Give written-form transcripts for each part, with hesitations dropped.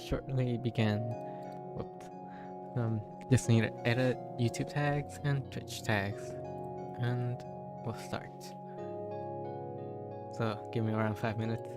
shortly begin. Whoops. Just need to edit YouTube tags and Twitch tags, and we'll start. So give me around 5 minutes.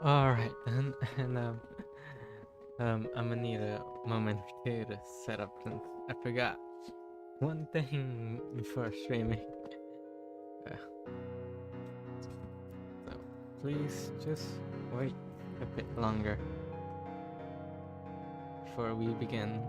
All right, and I'm gonna need a moment or two to set up since I forgot one thing before streaming. Uh, so please just wait a bit longer before we begin.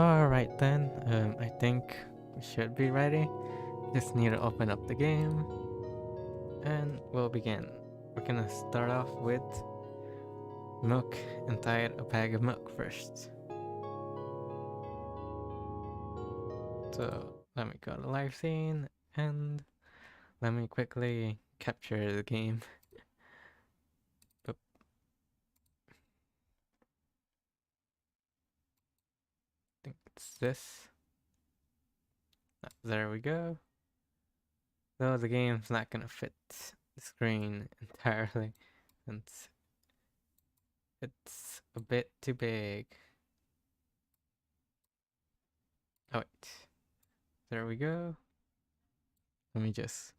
Alright then, I think we should be ready. Just need to open up the game and we'll begin. We're gonna start off with milk inside a bag of milk first. So let me go to live scene and let me quickly capture the game. Oop. I think it's this. There we go. Though the game's not gonna fit the screen entirely since it's a bit too big. Oh wait. There we go. Let me just...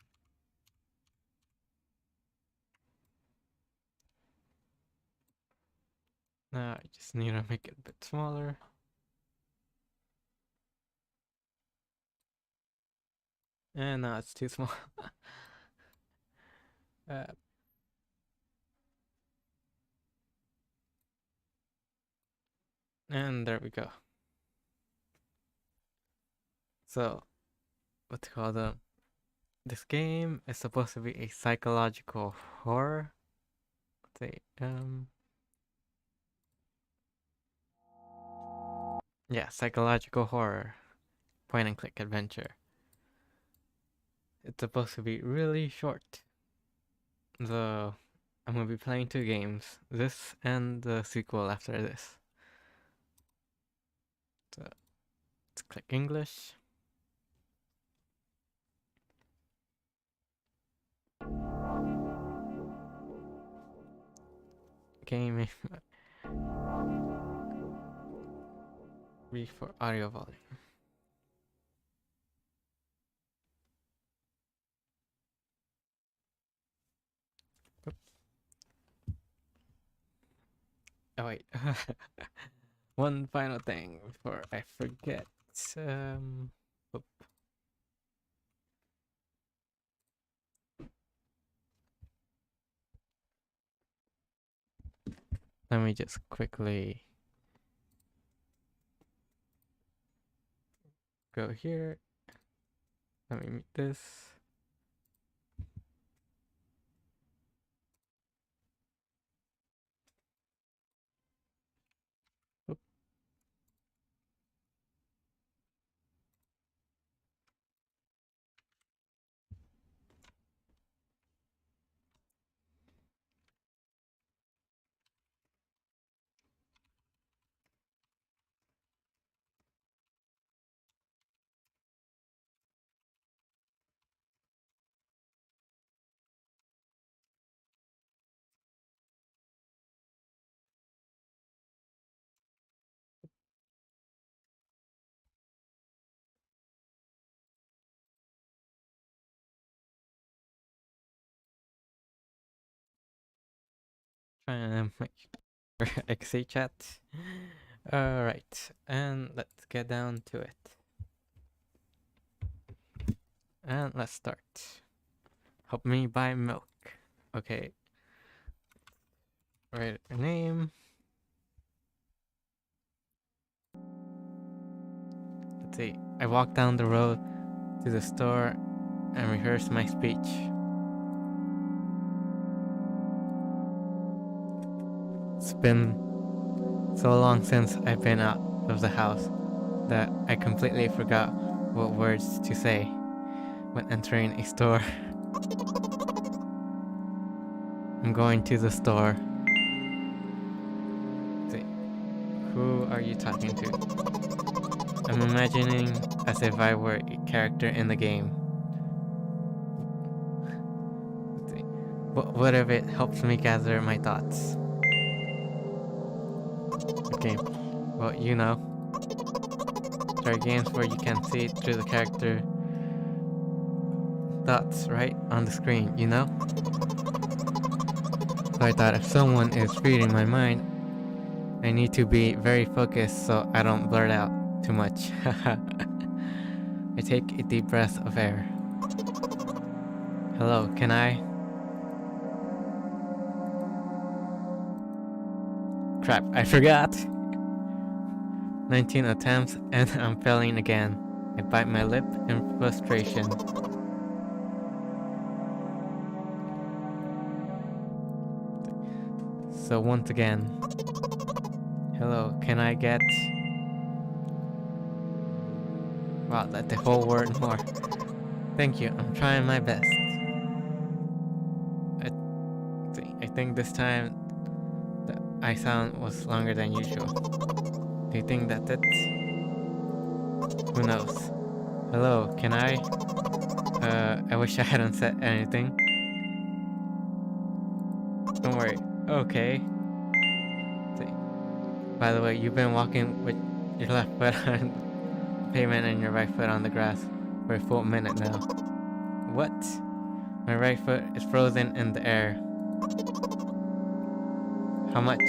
Now I just need to make it a bit smaller. And now it's too small. And there we go. So, what's it called? This game is supposed to be a psychological horror. Let's see. Yeah, psychological horror. Point and click adventure. It's supposed to be really short. So, I'm gonna be playing 2 games. This and the sequel after this. So, let's click English. Game B for audio volume. Oop. Oh wait. One final thing before I forget. Oop. Let me just quickly go here. Let me mute this. Oop. Trying to make XA chat. Alright, and let's get down to it. And let's start. Help me buy milk. Okay. Write a name. Let's see. I walked down the road to the store and rehearsed my speech. It's been so long since I've been out of the house that I completely forgot what words to say when entering a store. I'm going to the store. Let's see. Who are you talking to? I'm imagining as if I were a character in the game. Let's see. What if it helps me gather my thoughts? Okay, well, you know. There are games where you can see through the character thoughts right on the screen, you know? So I thought if someone is reading my mind, I need to be very focused so I don't blurt out too much. I take a deep breath of air. Hello, can I? Crap, I forgot! 19 attempts and I'm failing again. I bite my lip in frustration. So once again, hello, can I get... Wow, let the whole word more. Thank you, I'm trying my best. I think this time the I sound was longer than usual. Do you think that's it? Who knows? Hello, can I? I wish I hadn't said anything. Don't worry. Okay. By the way, you've been walking with your left foot on the pavement and your right foot on the grass for a full minute now. What? My right foot is frozen in the air. How much?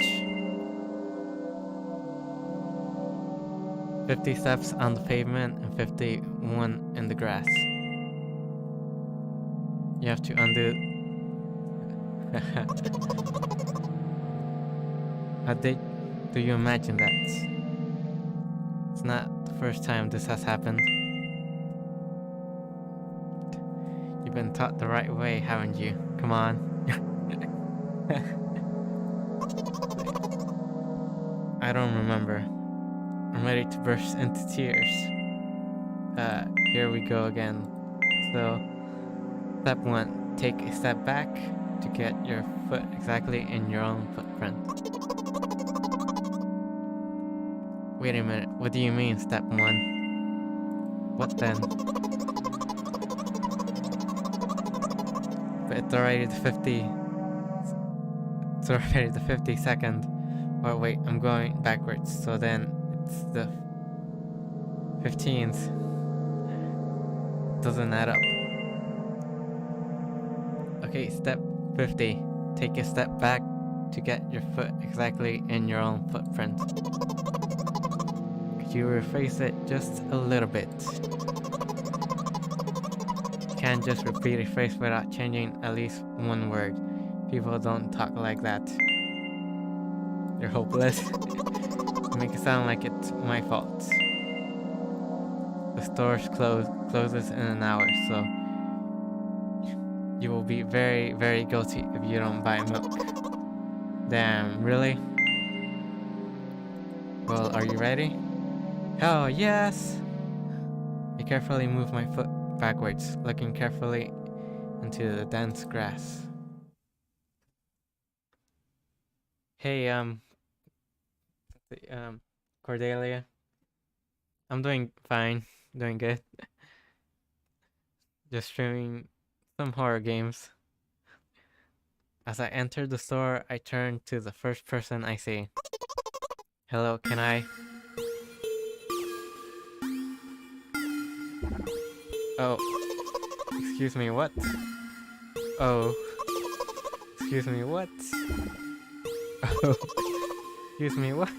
50 steps on the pavement and 51 in the grass. You have to undo... How do you imagine that? It's not the first time this has happened. You've been taught the right way, haven't you? Come on. I don't remember. I'm ready to burst into tears. Here we go again. So, step 1. Take a step back to get your foot exactly in your own footprint. Wait a minute, what do you mean, step 1? What then? But it's already the 52nd. Or wait, I'm going backwards, so then it's the 15th. Doesn't add up. Okay, step 50. Take a step back to get your foot exactly in your own footprint. Could you rephrase it just a little bit? You can't just repeat a phrase without changing at least one word. People don't talk like that. You're hopeless. You make it sound like it's my fault. The store closes in an hour, so you will be very, very guilty if you don't buy milk. Damn, really? Well, are you ready? Hell yes! I carefully move my foot backwards, looking carefully into the dense grass. Hey, Cordelia. I'm doing fine, doing good. Just streaming some horror games. As I enter the store, I turn to the first person I see. Hello, can I? Oh, excuse me, what? Oh, excuse me, what? Oh, excuse me, what?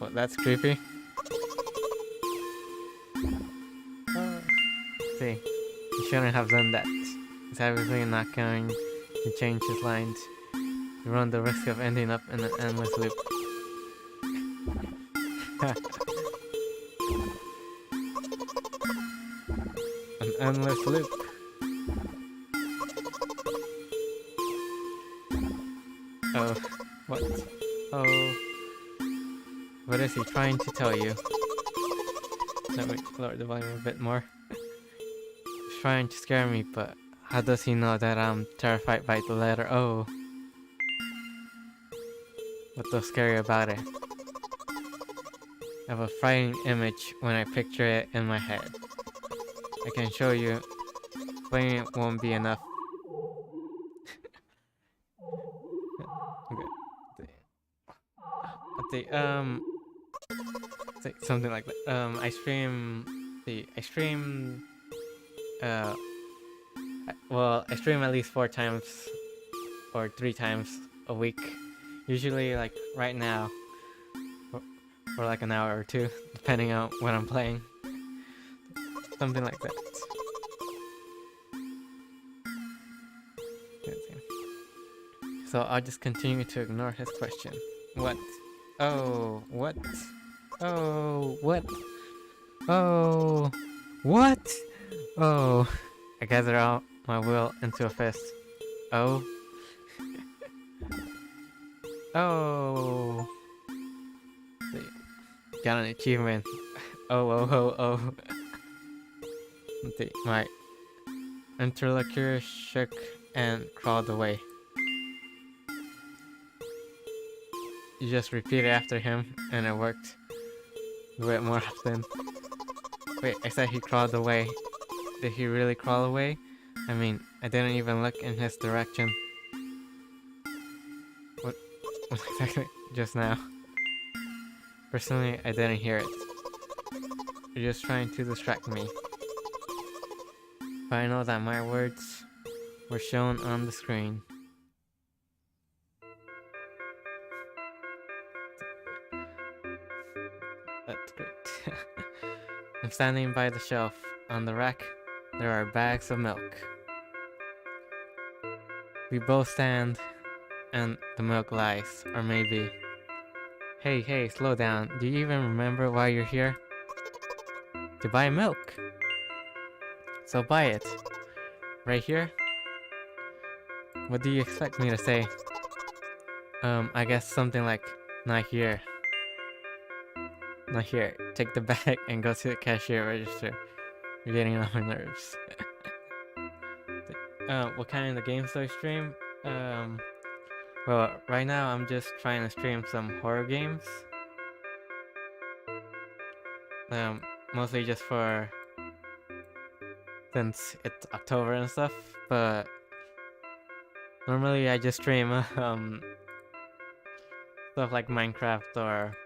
Well, that's creepy. See, you shouldn't have done that. It's obviously not going to change his lines. You run the risk of ending up in an endless loop. An endless loop. Oh, what? Oh, what is he trying to tell you? Let me lower the volume a bit more. He's trying to scare me, but how does he know that I'm terrified by the letter O? What's so scary about it? I have a frightening image when I picture it in my head. I can show you. Explaining it won't be enough. Okay. Something like that. I stream I stream at least 4 times or 3 times a week. Usually like right now for like an hour or 2, depending on what I'm playing. Something like that. So I'll just continue to ignore his question. What? Oh, what? Oh, what? Oh, what? Oh, I gather all my will into a fist. Oh. Oh. Got an achievement. Oh. My interlocutor shook and crawled away. You just repeat it after him, and it worked. Do it more often. Wait, I said he crawled away. Did he really crawl away? I mean, I didn't even look in his direction. What exactly just now? Personally, I didn't hear it. You're just trying to distract me. But I know that my words were shown on the screen. That's great. I'm standing by the shelf. On the rack, there are bags of milk. We both stand, and the milk lies. Or maybe... Hey, slow down. Do you even remember why you're here? To buy milk. So buy it. Right here? What do you expect me to say? I guess something like, not here. Not here. Take the bag and go to the cashier register. You're getting on my nerves. What kind of games do I stream? Well, right now I'm just trying to stream some horror games. Mostly just for... since it's October and stuff, but... normally I just stream, stuff like Minecraft or...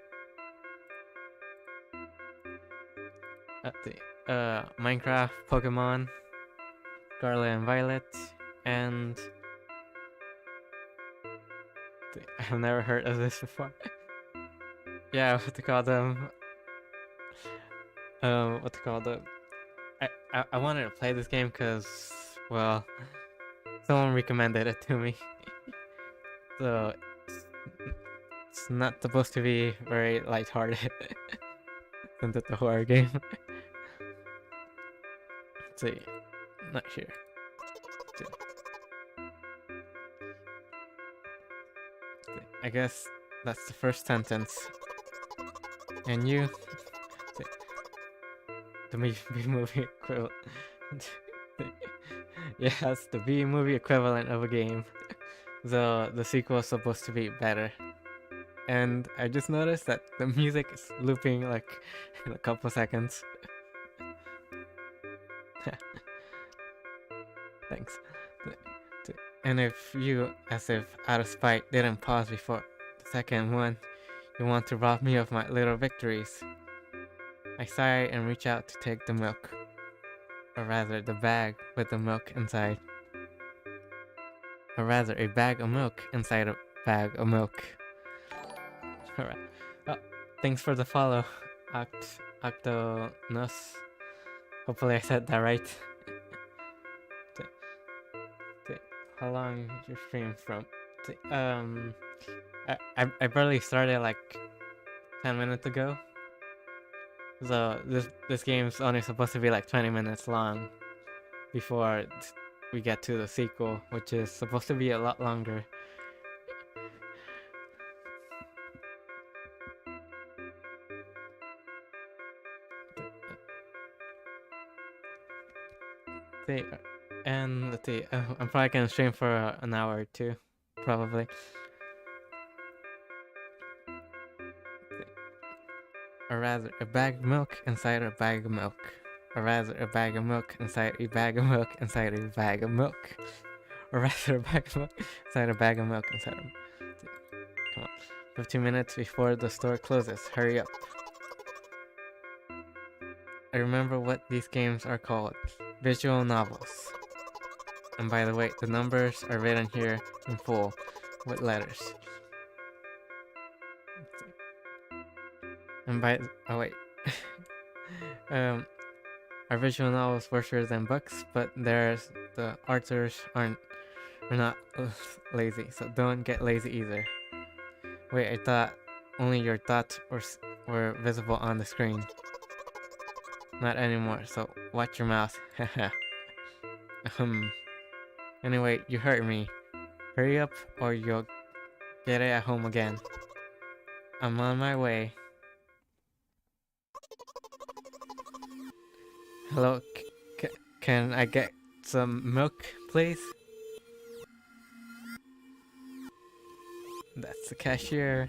Minecraft, Pokemon, Scarlet and Violet, and... I've never heard of this before. Yeah, what to call them? What to call them? I wanted to play this game because, well, someone recommended it to me. So, it's not supposed to be very lighthearted. Since it's a horror game. Let's see. Not here. I guess that's the first sentence. And you... the B-movie equivalent. Yes, the B-movie equivalent of a game. So the sequel is supposed to be better. And I just noticed that the music is looping like in a couple seconds. Thanks. And if you, as if out of spite, didn't pause before the second one, you want to rob me of my little victories. I sigh and reach out to take the milk. Or rather, the bag with the milk inside. Or rather, a bag of milk inside a bag of milk. Alright. Oh, thanks for the follow, Octonus. Hopefully I said that right. How long is your stream from? I barely started like 10 minutes ago. So this game's only supposed to be like 20 minutes long before we get to the sequel, which is supposed to be a lot longer. And let's see, I'm probably gonna stream for an hour or two, probably. Or rather, a bag of milk inside a bag of milk. Or rather, a bag of milk inside a bag of milk inside a bag of milk. Or rather, a bag of milk inside a bag of milk inside a... Come on. 15 minutes before the store closes. Hurry up. I remember what these games are called. Visual novels. And by the way, the numbers are written here in full with letters. And by oh wait, our visual novels worse than books, but there's the authors are not lazy, so don't get lazy either. Wait, I thought only your thoughts were visible on the screen. Not anymore, so watch your mouth. Haha. Anyway, you hurt me. Hurry up or you'll get it at home again. I'm on my way. Hello, can I get some milk, please? That's the cashier.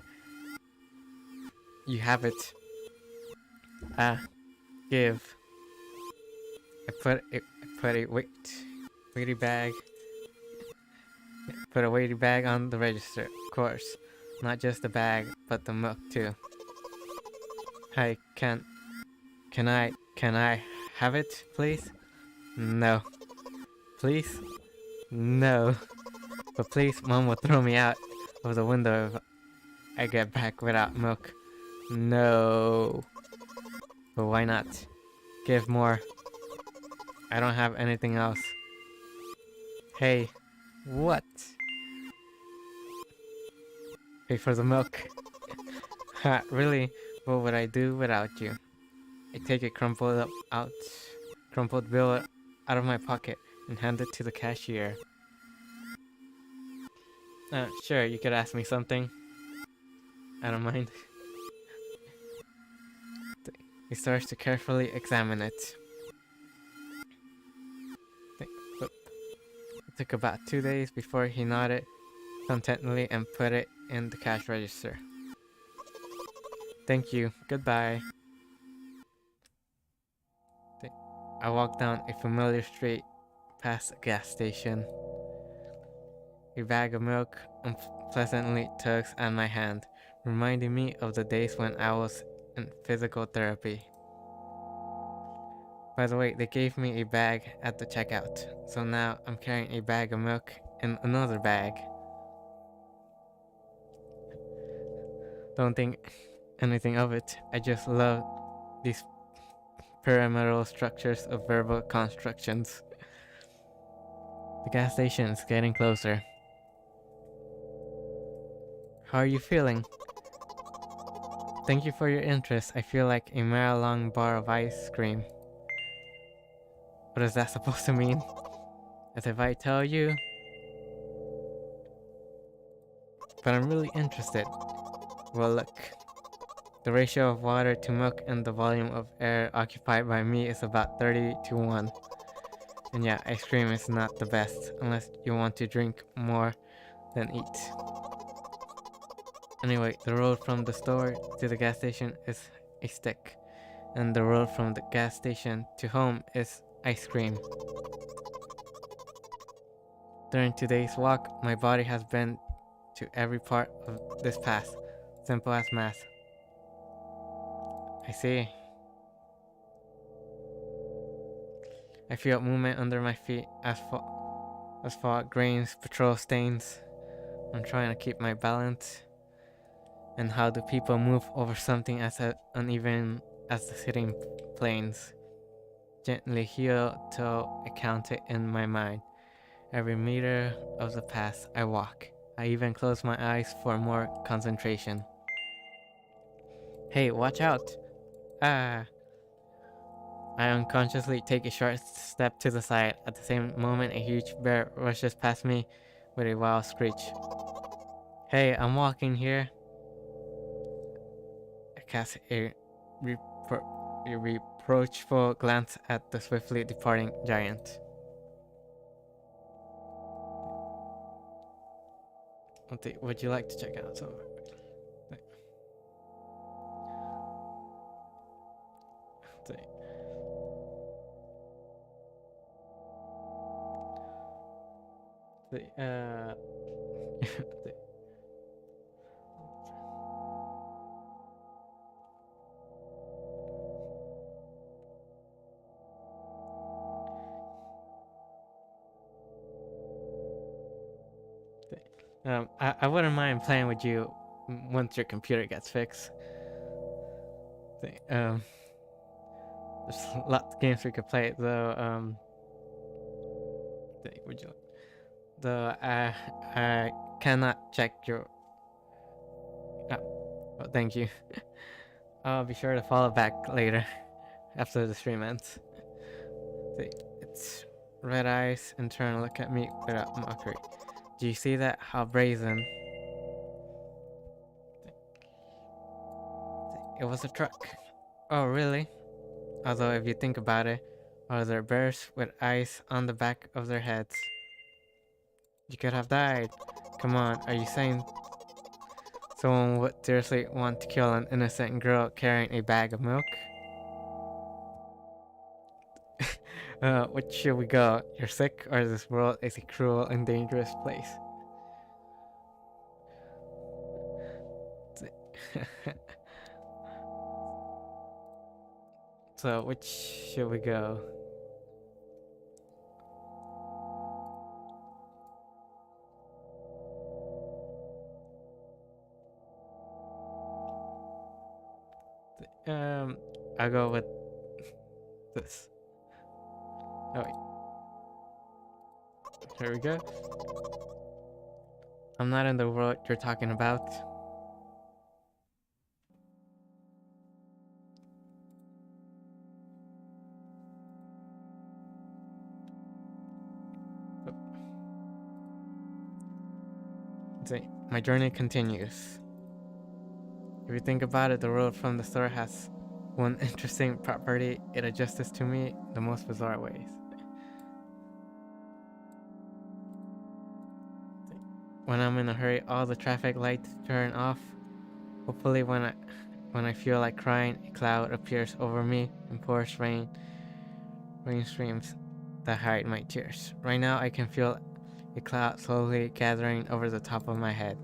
You have it. Give. I put a weighty bag. Put a weighty bag on the register, of course. Not just the bag, but the milk too. Hi, can I have it, please? No. Please? No. But please, Mom will throw me out of the window if I get back without milk. No. But why not? Give more. I don't have anything else. Hey. What? Pay for the milk. Ha, really? What would I do without you? I take a crumpled bill out of my pocket and hand it to the cashier. Sure, you could ask me something. I don't mind. He starts to carefully examine it. It took about 2 days before he nodded contentedly and put it in the cash register. Thank you. Goodbye. I walked down a familiar street past a gas station. A bag of milk unpleasantly tugs at my hand, reminding me of the days when I was in physical therapy. By the way, they gave me a bag at the checkout, so now I'm carrying a bag of milk in another bag. Don't think anything of it. I just love these pyramidal structures of verbal constructions. The gas station is getting closer. How are you feeling? Thank you for your interest. I feel like a mile-long bar of ice cream. What is that supposed to mean? As if I tell you? But I'm really interested. Well, look. The ratio of water to milk and the volume of air occupied by me is about 30 to 1. And yeah, ice cream is not the best unless you want to drink more than eat. Anyway, the road from the store to the gas station is a stick. And the road from the gas station to home is ice cream. During today's walk, my body has been to every part of this path. Simple as math. I see. I feel movement under my feet, asphalt, grains, petrol stains. I'm trying to keep my balance. And how do people move over something as uneven as the sitting planes? Gently heel till I count it in my mind. Every meter of the path I walk. I even close my eyes for more concentration. Hey, watch out! Ah! I unconsciously take a short step to the side. At the same moment, a huge bear rushes past me with a wild screech. Hey, I'm walking here. I cast a reproachful glance at the swiftly departing giant. Would you like to check out some? I wouldn't mind playing with you once your computer gets fixed. There's lots of games we could play though. Would you? Though I cannot check your Oh, thank you. I'll be sure to follow back later after the stream ends. See, it's red eyes and turn and look at me without mockery. Do you see that? How brazen. It was a truck. Oh, really? Although if you think about it, are there bears with eyes on the back of their heads? You could have died. Come on, are you saying someone would seriously want to kill an innocent girl carrying a bag of milk? Which should we go? You're sick, or this world is a cruel and dangerous place? So, which should we go? I'll go with this. Oh wait. Here we go. I'm not in the world you're talking about. See, my journey continues. If you think about it, the road from the store has one interesting property. It adjusts to me the most bizarre ways. When I'm in a hurry, all the traffic lights turn off. Hopefully when I feel like crying, a cloud appears over me and pours rain streams that hide my tears. Right now I can feel a cloud slowly gathering over the top of my head.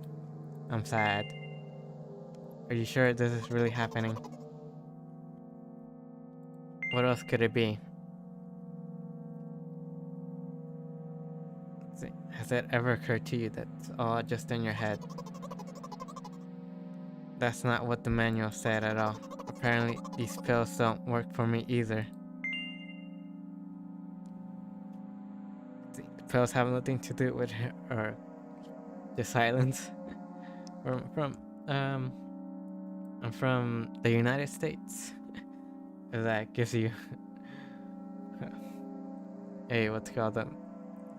I'm sad. Are you sure this is really happening? What else could it be? Has it ever occurred to you that it's all just in your head? That's not what the manual said at all. Apparently, these pills don't work for me either. The pills have nothing to do with it, or the silence. I'm from the United States. If that gives you a what's called a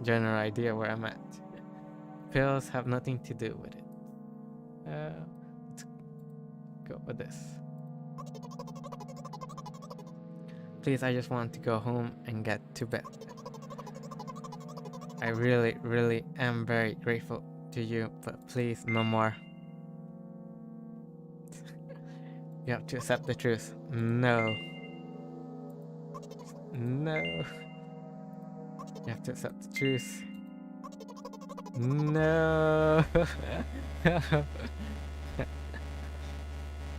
general idea where I'm at. Pills have nothing to do with it. Let's go with this. Please, I just want to go home and get to bed. I really, really am very grateful to you, but please, no more. You have to accept the truth. No. No. You have to accept the truth. No.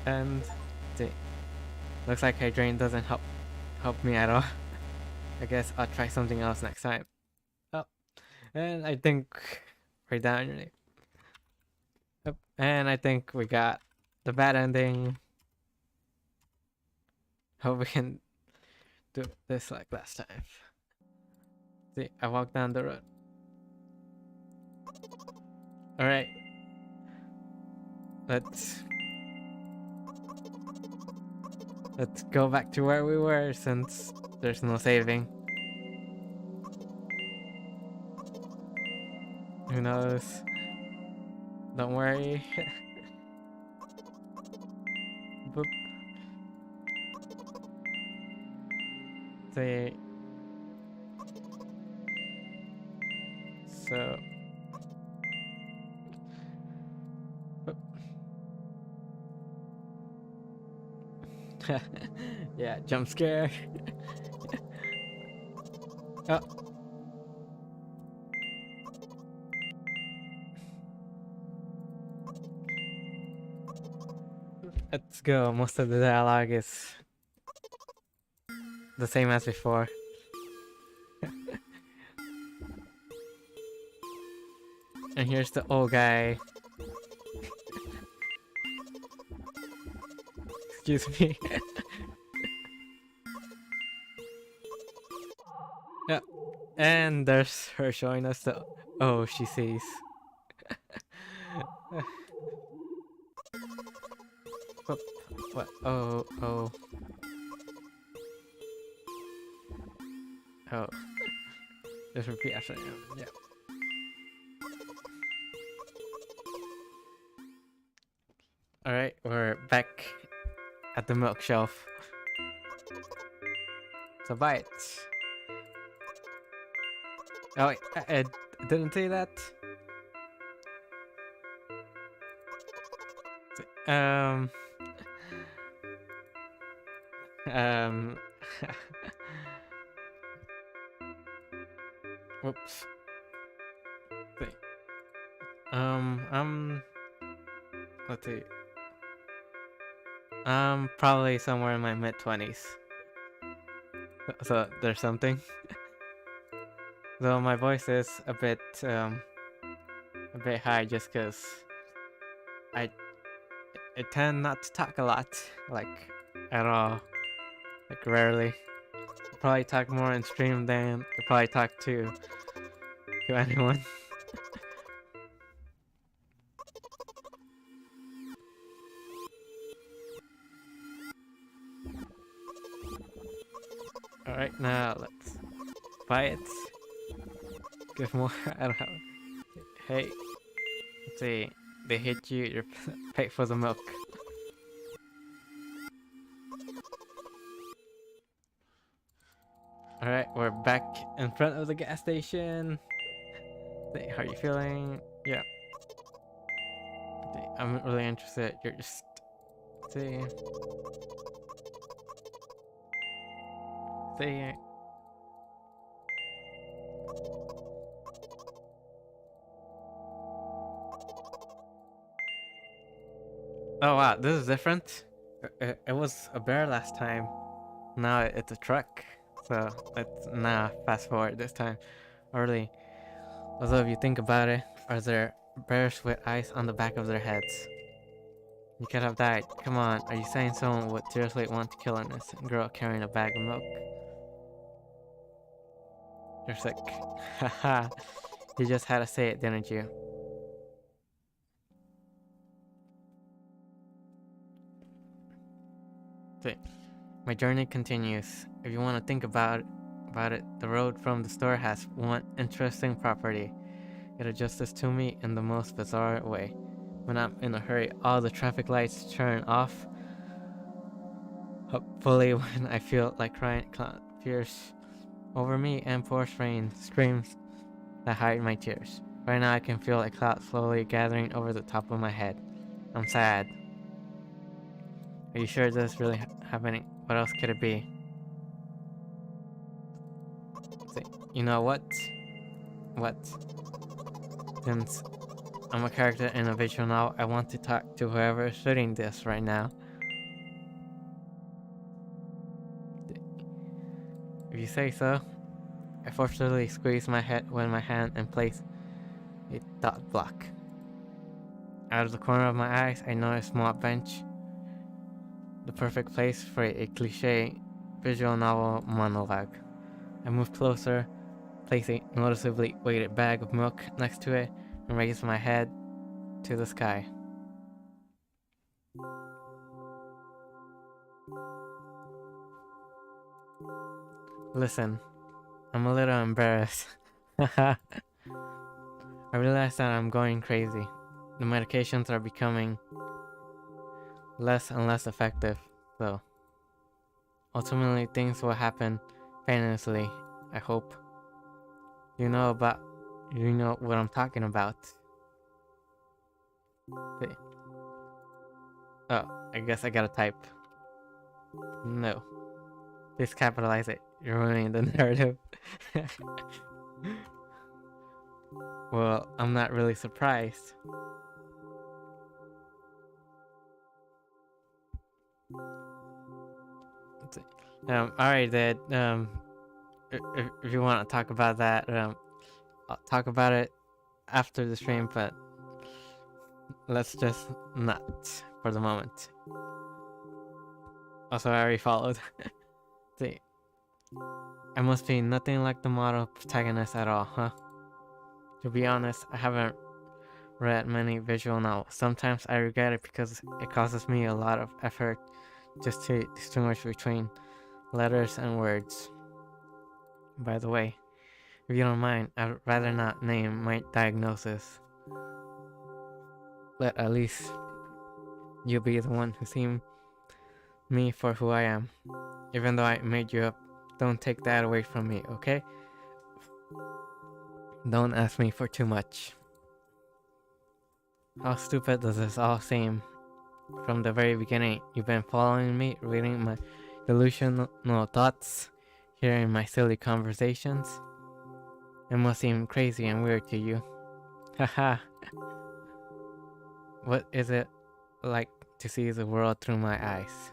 And looks like hydrating doesn't help me at all. I guess I'll try something else next time. Oh, and I think we're done. Yep. And I think we got the bad ending. Hope we can do this like last time. See, I walked down the road. Alright. Let's go back to where we were since there's no saving. Who knows? Don't worry. Boop. See. So. Yeah, jump scare. Oh. Let's go. Most of the dialogue is the same as before. And here's the old guy. Excuse me. Yeah. And there's her showing us the she sees. Whoop. What? Oh, oh. Oh. Just repeat after him. Yeah. Alright, we're back at the milk shelf. So buy it. Oh wait, I didn't say that. Um. Um. Whoops. Wait. Let's see. Probably somewhere in my mid-20s. So there's something. Though my voice is a bit high just because I tend not to talk a lot, like at all, like rarely. I probably talk more in stream than I probably talk to anyone. Alright, now let's buy it. Give more. I don't know. Hey, let's see. They hit you. You're paid for the milk. Alright, we're back in front of the gas station. Hey, how are you feeling? Yeah. Okay, I'm really interested. You're just. See. See. Oh wow, this is different. It was a bear last time. Now it's a truck. So let's fast forward this time. Early. Although if you think about it, are there bears with eyes on the back of their heads? You could have died. Come on, are you saying someone would seriously want to kill an innocent girl carrying a bag of milk? You're sick. Haha. You just had to say it, didn't you? See, my journey continues. If you want to think about it, the road from the store has one interesting property. It adjusts to me in the most bizarre way. When I'm in a hurry, all the traffic lights turn off. Hopefully, when I feel like crying, cloud appears over me and pours rain screams that hide my tears. Right now, I can feel a cloud slowly gathering over the top of my head. I'm sad. Are you sure this is really happening? What else could it be? You know what? What? Since I'm a character in a visual novel, I want to talk to whoever is reading this right now. If you say so. I forcefully squeeze my head with my hand and place a dot block. Out of the corner of my eyes, I notice a small bench. The perfect place for a cliché visual novel monologue. I move closer, place a noticeably weighted bag of milk next to it, and raise my head to the sky. Listen, I'm a little embarrassed. I realize that I'm going crazy. The medications are becoming less and less effective, though. Ultimately, things will happen painlessly, I hope. You know what I'm talking about. Oh, I guess I gotta type. No. Please capitalize it. You're ruining the narrative. Well, I'm not really surprised. Alright, Dad. If you want to talk about that, I'll talk about it after the stream, but let's just not for the moment. Also, I already followed. See, I must be nothing like the model protagonist at all, huh? To be honest, I haven't read many visual novels. Sometimes I regret it because it causes me a lot of effort just to distinguish between letters and words. By the way, if you don't mind, I'd rather not name my diagnosis. Let at least you be the one who sees me for who I am. Even though I made you up, don't take that away from me, okay? Don't ask me for too much. How stupid does this all seem? From the very beginning, you've been following me, reading my delusional thoughts, hearing my silly conversations. It must seem crazy and weird to you. Haha. What is it like to see the world through my eyes?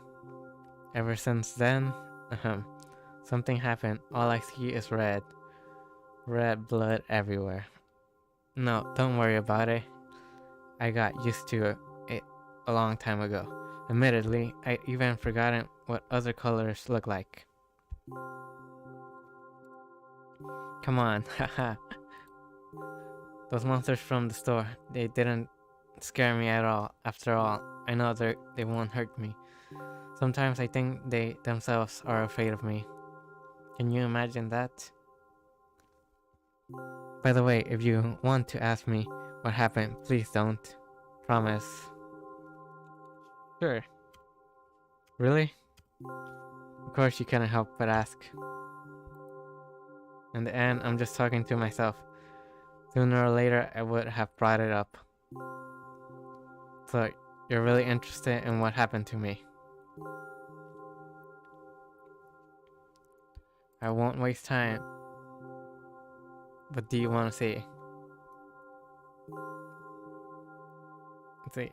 Ever since then, something happened. All I see is red. Red blood everywhere. No, don't worry about it. I got used to it a long time ago. Admittedly, I'd even forgotten what other colors look like. Come on, haha. Those monsters from the store, they didn't scare me at all. After all, I know they won't hurt me. Sometimes I think they themselves are afraid of me. Can you imagine that? By the way, if you want to ask me what happened, please don't. Promise. Sure. Really? Of course you cannot help but ask. In the end, I'm just talking to myself. Sooner or later, I would have brought it up. So, you're really interested in what happened to me. I won't waste time. What do you want to see? Let's see,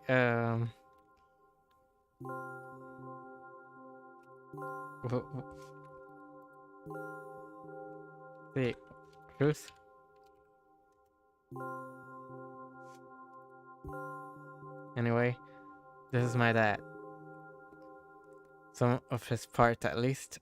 see, Bruce? Anyway, this is my dad. Some of his parts, at least.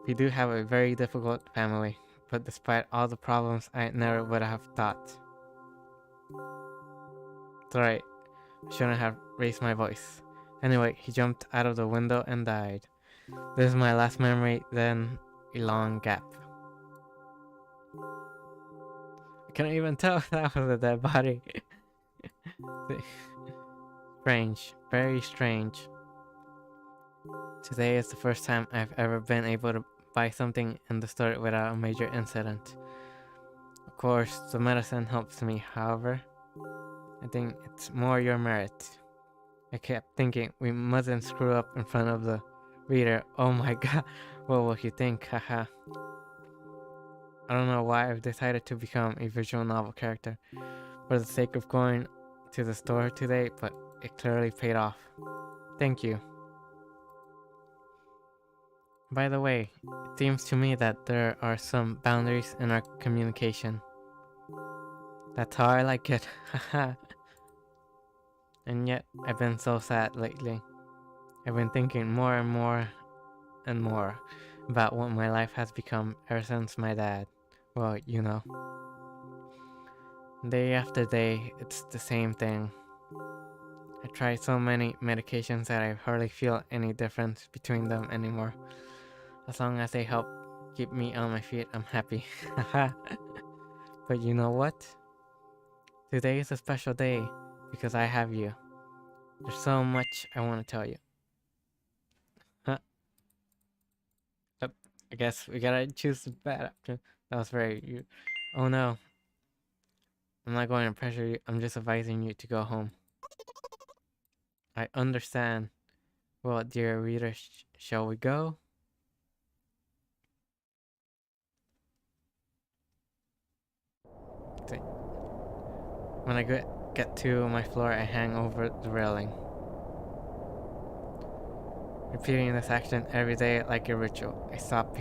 We do have a very difficult family, but despite all the problems, I never would have thought. It's alright, I shouldn't have raised my voice. Anyway, he jumped out of the window and died. This is my last memory, then a long gap. I can't even tell if that was a dead body. Strange, very strange. Today is the first time I've ever been able to buy something in the store without a major incident. Of course, the medicine helps me, however. I think it's more your merit. I kept thinking we mustn't screw up in front of the reader. Oh my god, what will he think? Haha. I don't know why I've decided to become a visual novel character for the sake of going to the store today, but it clearly paid off. Thank you. By the way, it seems to me that there are some boundaries in our communication. That's how I like it, haha. And yet, I've been so sad lately. I've been thinking more and more and more about what my life has become ever since my dad. Well, you know. Day after day, it's the same thing. I tried so many medications that I hardly feel any difference between them anymore. As long as they help keep me on my feet, I'm happy. But you know what? Today is a special day because I have you. There's so much I want to tell you. Huh? I guess we gotta choose the bad option. That was very... Oh no. I'm not going to pressure you. I'm just advising you to go home. I understand. Well, dear reader, shall we go? Okay. When I get to my floor, I hang over the railing. Repeating this action every day like a ritual. I stopped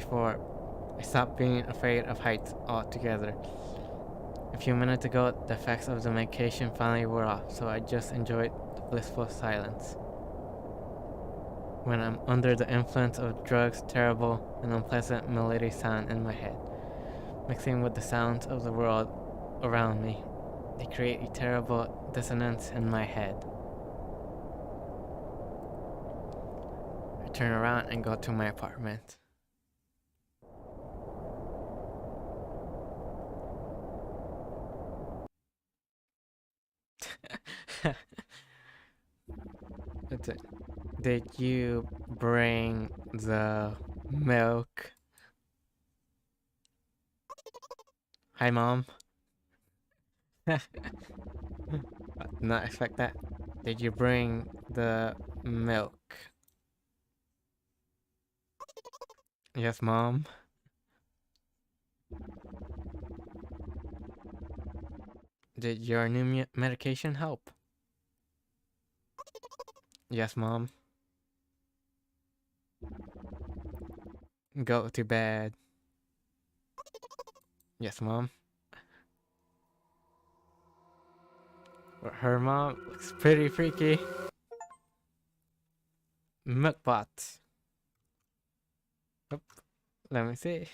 being afraid of heights altogether. A few minutes ago, the effects of the medication finally wore off, so I just enjoyed the blissful silence. When I'm under the influence of drugs, terrible and unpleasant melody sound in my head. mixing with the sounds of the world around me. They create a terrible dissonance in my head. I turn around and go to my apartment. That's it. Did you bring the milk? Hi, Mom. Not expect that. Did you bring the milk? Yes, Mom. Did your new medication help? Yes, Mom. Go to bed. Yes, Mom. Her mom looks pretty freaky. Milkbot. Oh, let me see.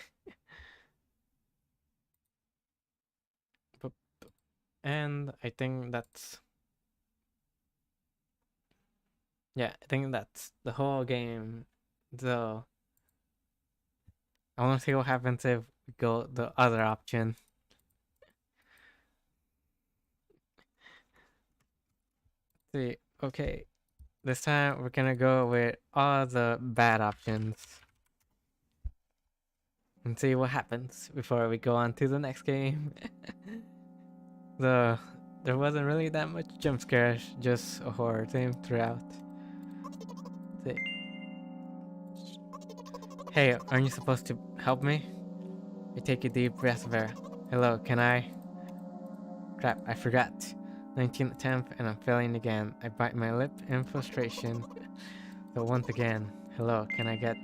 And I think that's... yeah, I think that's the whole game. So I want to see what happens if we go the other option. See, okay. This time we're gonna go with all the bad options. And see what happens before we go on to the next game. There wasn't really that much jump scares, just a horror theme throughout. See. Hey, aren't you supposed to help me? I take a deep breath of air. Hello, can I? Crap, I forgot. 19th attempt and I'm failing again. I bite my lip in frustration. So once again, hello, can I get...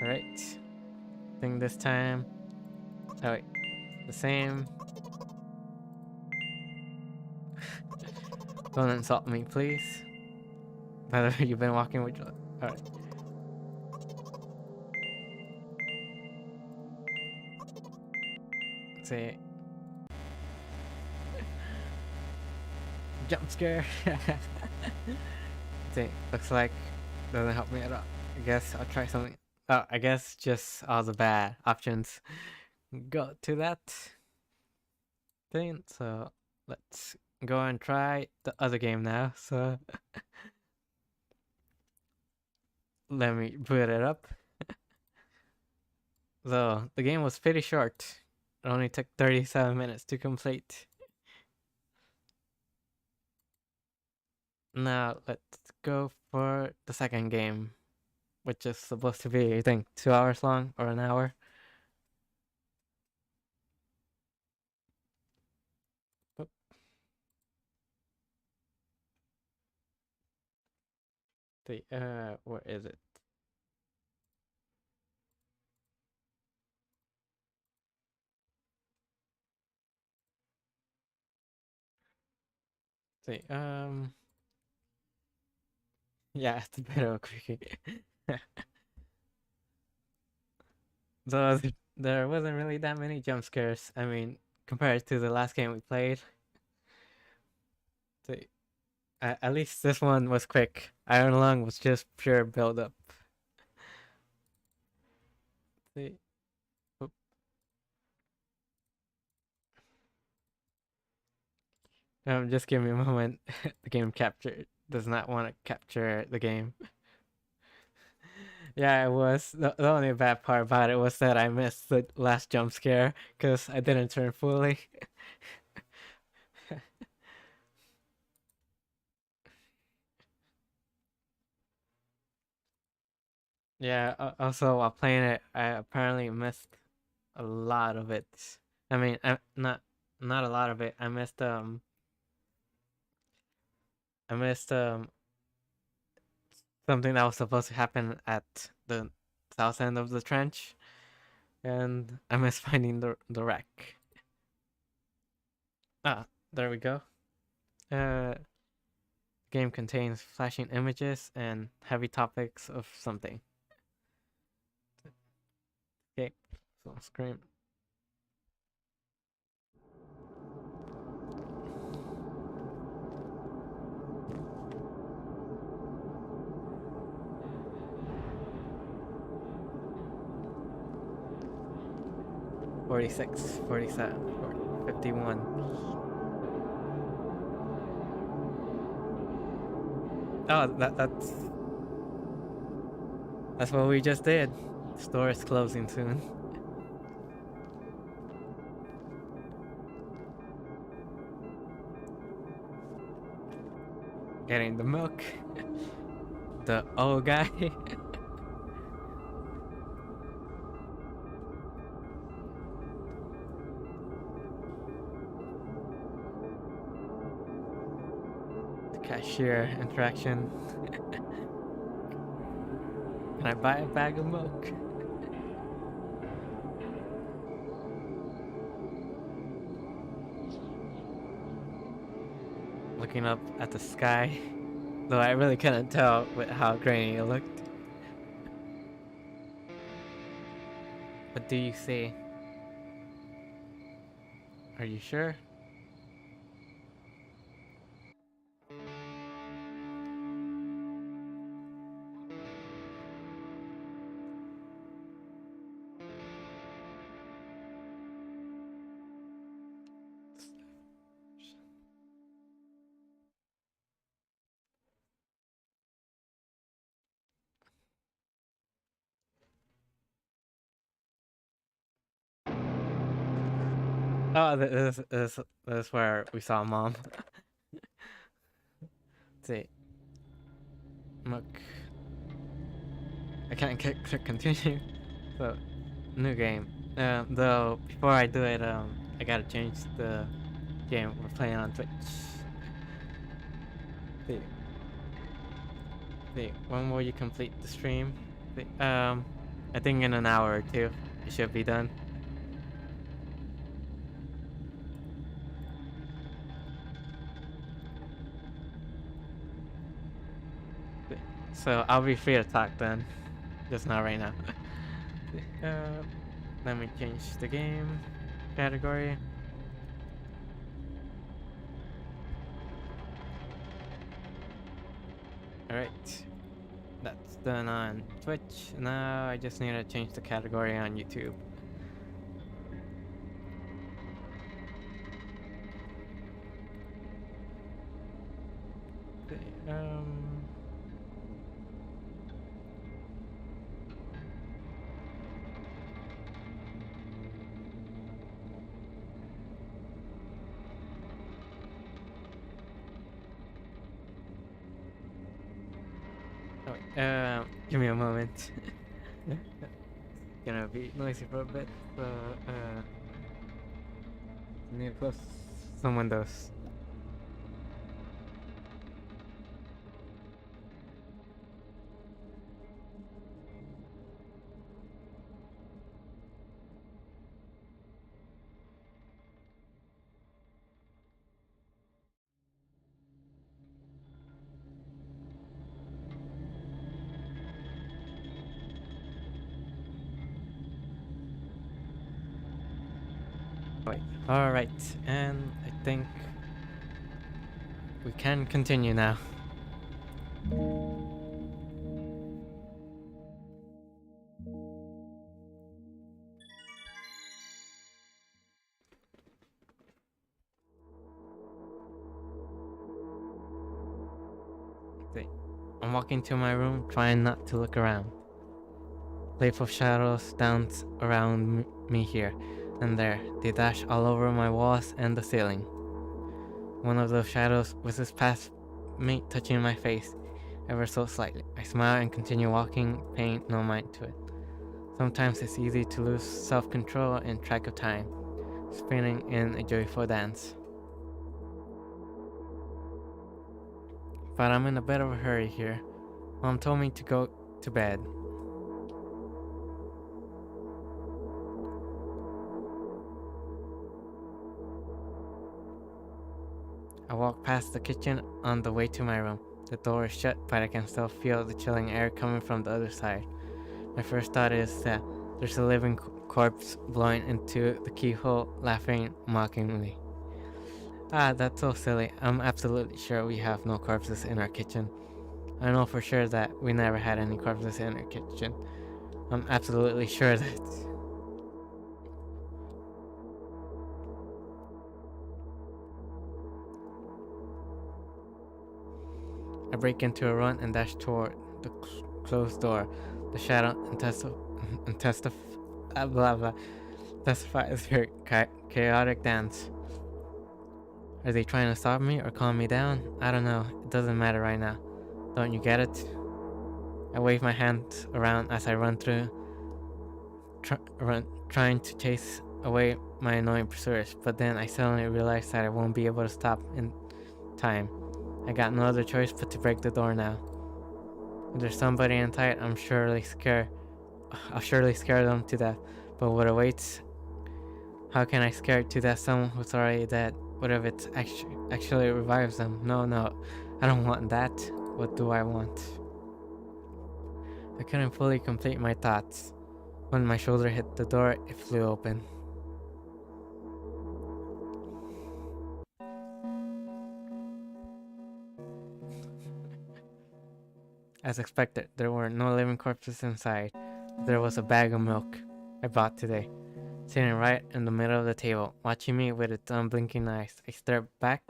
Alright. I think this time... oh wait, the same. Don't insult me, please. By the way, you've been walking with... alright. See. Jump scare. See, looks like doesn't help me at all. I guess I'll try something. Oh, I guess just all the bad options go to that thing. So let's go and try the other game now. So let me boot it up. So the game was pretty short. It only took 37 minutes to complete. Now let's go for the second game, which is supposed to be, I think, 2 hours long or an hour. Where is it? See, yeah, it's a bit of a quickie. So there wasn't really that many jump scares. I mean, compared to the last game we played. So, at least this one was quick. Iron Lung was just pure build up. See, just give me a moment. The game does not want to capture the game. Yeah, it was. The only bad part about it was that I missed the last jump scare because I didn't turn fully. Yeah, also while playing it, I apparently missed a lot of it. I mean, not a lot of it. I missed something that was supposed to happen at the south end of the trench, and I missed finding the wreck. Ah, there we go. Game contains flashing images and heavy topics of something. Okay, Don't scream. $46, $47, $51. Oh, that's what we just did. Store is closing soon. Getting the milk. The old guy. The cashier interaction. Can I buy a bag of milk? Looking up at the sky, though I really couldn't tell with how grainy it looked. What do you see? Are you sure? Oh, this is where we saw Mom. Let's see. Look. I can't click continue. So, new game. Though, before I do it, I gotta change the game we're playing on Twitch. See, when will you complete the stream? I think in an hour or two, it should be done. So I'll be free to talk then, just not right now. Let me change the game category. Alright, that's done on Twitch. Now I just need to change the category on YouTube. Give me a moment. Gonna be noisy for a bit, so need to close some windows. Alright, and I think we can continue now. I'm walking to my room, trying not to look around. Playful shadows dance around me here and there. They dash all over my walls and the ceiling. One of those shadows whizzes past me, touching my face ever so slightly. I smile and continue walking, paying no mind to it. Sometimes it's easy to lose self-control and track of time, spinning in a joyful dance. But I'm in a bit of a hurry here. Mom told me to go to bed. I walk past the kitchen on the way to my room. The door is shut, but I can still feel the chilling air coming from the other side. My first thought is that there's a living corpse blowing into the keyhole, laughing mockingly. Ah, that's so silly. I'm absolutely sure we have no corpses in our kitchen. I know for sure that we never had any corpses in our kitchen. I'm absolutely sure that. I break into a run and dash toward the closed door. The shadow testifies her chaotic dance. Are they trying to stop me or calm me down? I don't know. It doesn't matter right now. Don't you get it? I wave my hand around as I run through, trying to chase away my annoying pursuers, but then I suddenly realize that I won't be able to stop in time. I got no other choice but to break the door now. If there's somebody inside, I'll surely scare them to death. But what awaits? How can I scare to death someone who's already dead? What if it actually revives them? No, I don't want that. What do I want? I couldn't fully complete my thoughts. When my shoulder hit the door, it flew open. As expected, there were no living corpses inside. There was a bag of milk I bought today, sitting right in the middle of the table, watching me with its unblinking eyes. I stare back,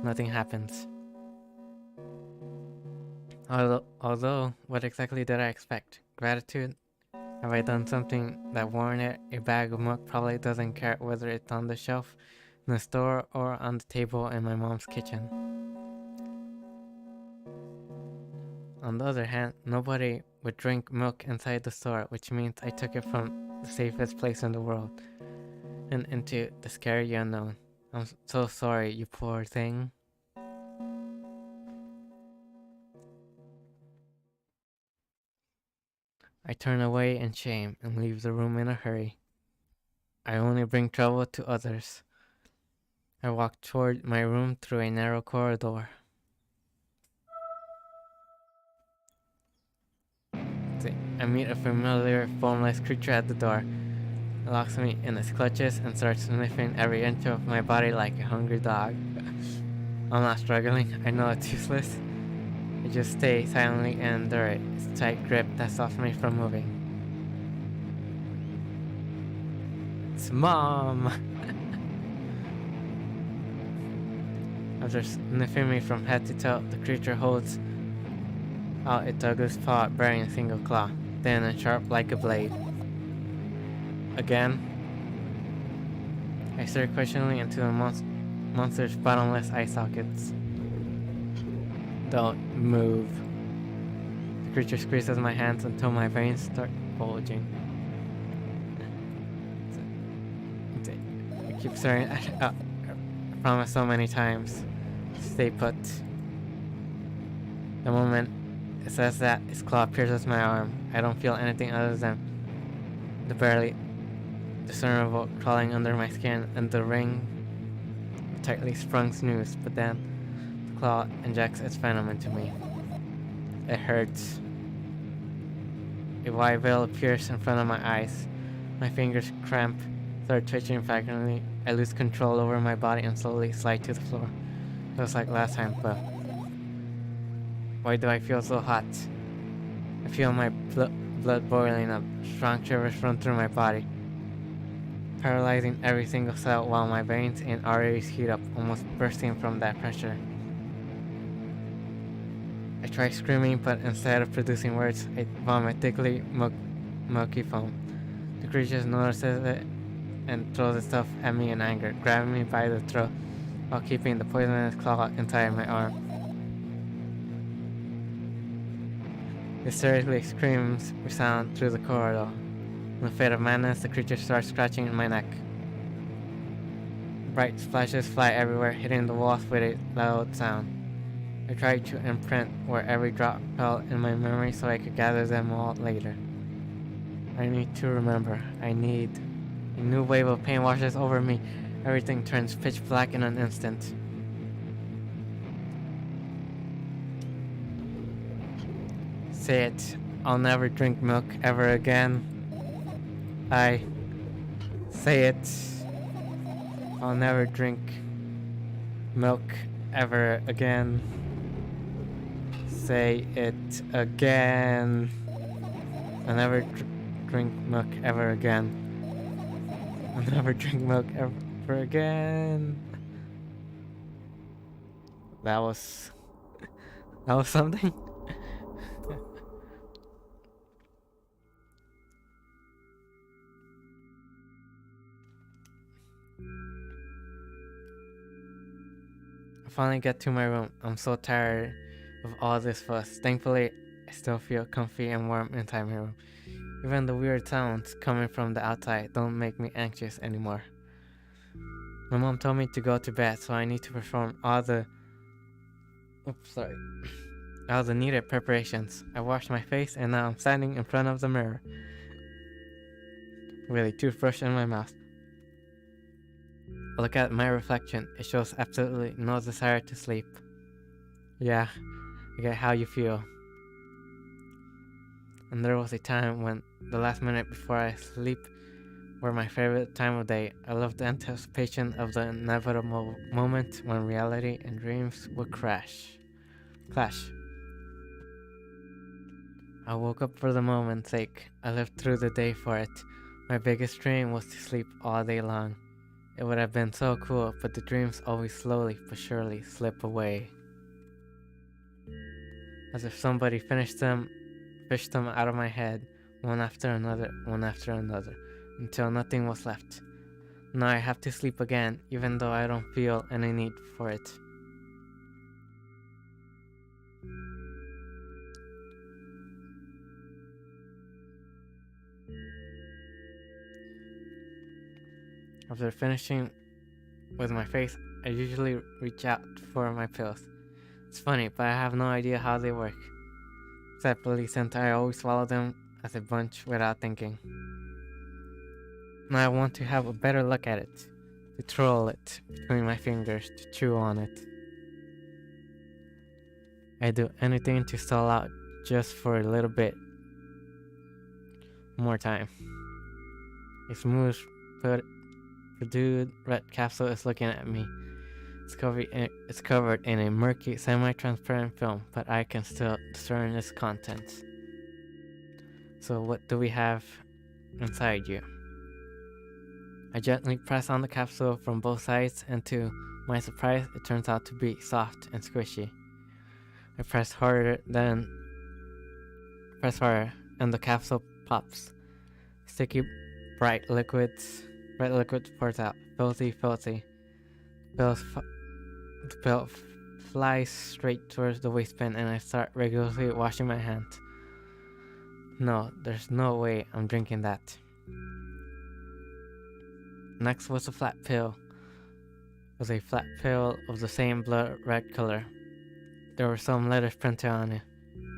nothing happens. Although, what exactly did I expect? Gratitude? Have I done something that warranted a bag of milk? Probably doesn't care whether it's on the shelf in the store or on the table in my mom's kitchen. On the other hand, nobody would drink milk inside the store, which means I took it from the safest place in the world and into the scary unknown. I'm so sorry, you poor thing. I turn away in shame and leave the room in a hurry. I only bring trouble to others. I walk toward my room through a narrow corridor. I meet a familiar, formless creature at the door. It locks me in its clutches and starts sniffing every inch of my body like a hungry dog. I'm not struggling. I know it's useless. I just stay silently and endure it. It's a tight grip that stops me from moving. It's Mom! After sniffing me from head to toe, the creature holds out its ugly paw bearing a single claw, thin and sharp like a blade. Again, I stare questioningly into the monster's bottomless eye sockets. Don't move. The creature squeezes my hands until my veins start bulging. I keep staring at it. I promised so many times. Stay put. The moment it says that, its claw pierces my arm. I don't feel anything other than the barely discernible crawling under my skin and the ring of tightly sprung snooze, but then the claw injects its venom into me. It hurts. A wide veil appears in front of my eyes. My fingers cramp, start twitching violently. I lose control over my body and slowly slide to the floor. Just like last time, but why do I feel so hot? I feel my blood boiling up. Strong shivers run through my body, paralyzing every single cell while my veins and arteries heat up, almost bursting from that pressure. I try screaming, but instead of producing words, I vomit thickly milky foam. The creature notices it and throws itself at me in anger, grabbing me by the throat while keeping the poisonous claw inside my arm. Hysterically screams resound through the corridor. In a fit of madness, the creature starts scratching in my neck. Bright splashes fly everywhere, hitting the walls with a loud sound. I tried to imprint where every drop fell in my memory so I could gather them all later. I need to remember. I need. A new wave of pain washes over me. Everything turns pitch black in an instant. Say it. I'll never drink milk ever again. I Say it. I'll never drink milk ever again. Say it again. I'll never drink milk ever again. I'll never drink milk ever again. That was something. I finally get to my room. I'm so tired of all this fuss. Thankfully, I still feel comfy and warm inside my room. Even the weird sounds coming from the outside don't make me anxious anymore. My mom told me to go to bed, so I need to perform all the needed preparations. I washed my face and now I'm standing in front of the mirror with a toothbrush in my mouth. I look at my reflection. It shows absolutely no desire to sleep. Yeah, I get how you feel. And there was a time when the last minute before I sleep were my favorite time of day. I loved the anticipation of the inevitable moment when reality and dreams would clash. I woke up for the moment's sake. I lived through the day for it. My biggest dream was to sleep all day long. It would have been so cool, but the dreams always slowly but surely slip away. As if somebody fished them out of my head, one after another, until nothing was left. Now I have to sleep again, even though I don't feel any need for it. After finishing with my face, I usually reach out for my pills. It's funny, but I have no idea how they work. Separately, since I always swallow them as a bunch without thinking. Now I want to have a better look at it, to twirl it between my fingers, to chew on it. I do anything to stall out just for a little bit more time. A smooth, dude red capsule is looking at me. It's covered in a murky, semi-transparent film, but I can still discern its contents. So what do we have inside you? I gently press on the capsule from both sides, and to my surprise, it turns out to be soft and squishy. I press harder, and the capsule pops. Sticky, bright liquid pours out. Filthy. The pill flies straight towards the waistband, and I start regularly washing my hands. No, there's no way I'm drinking that. Next was a flat pill. It was a flat pill of the same blood red color. There were some letters printed on it.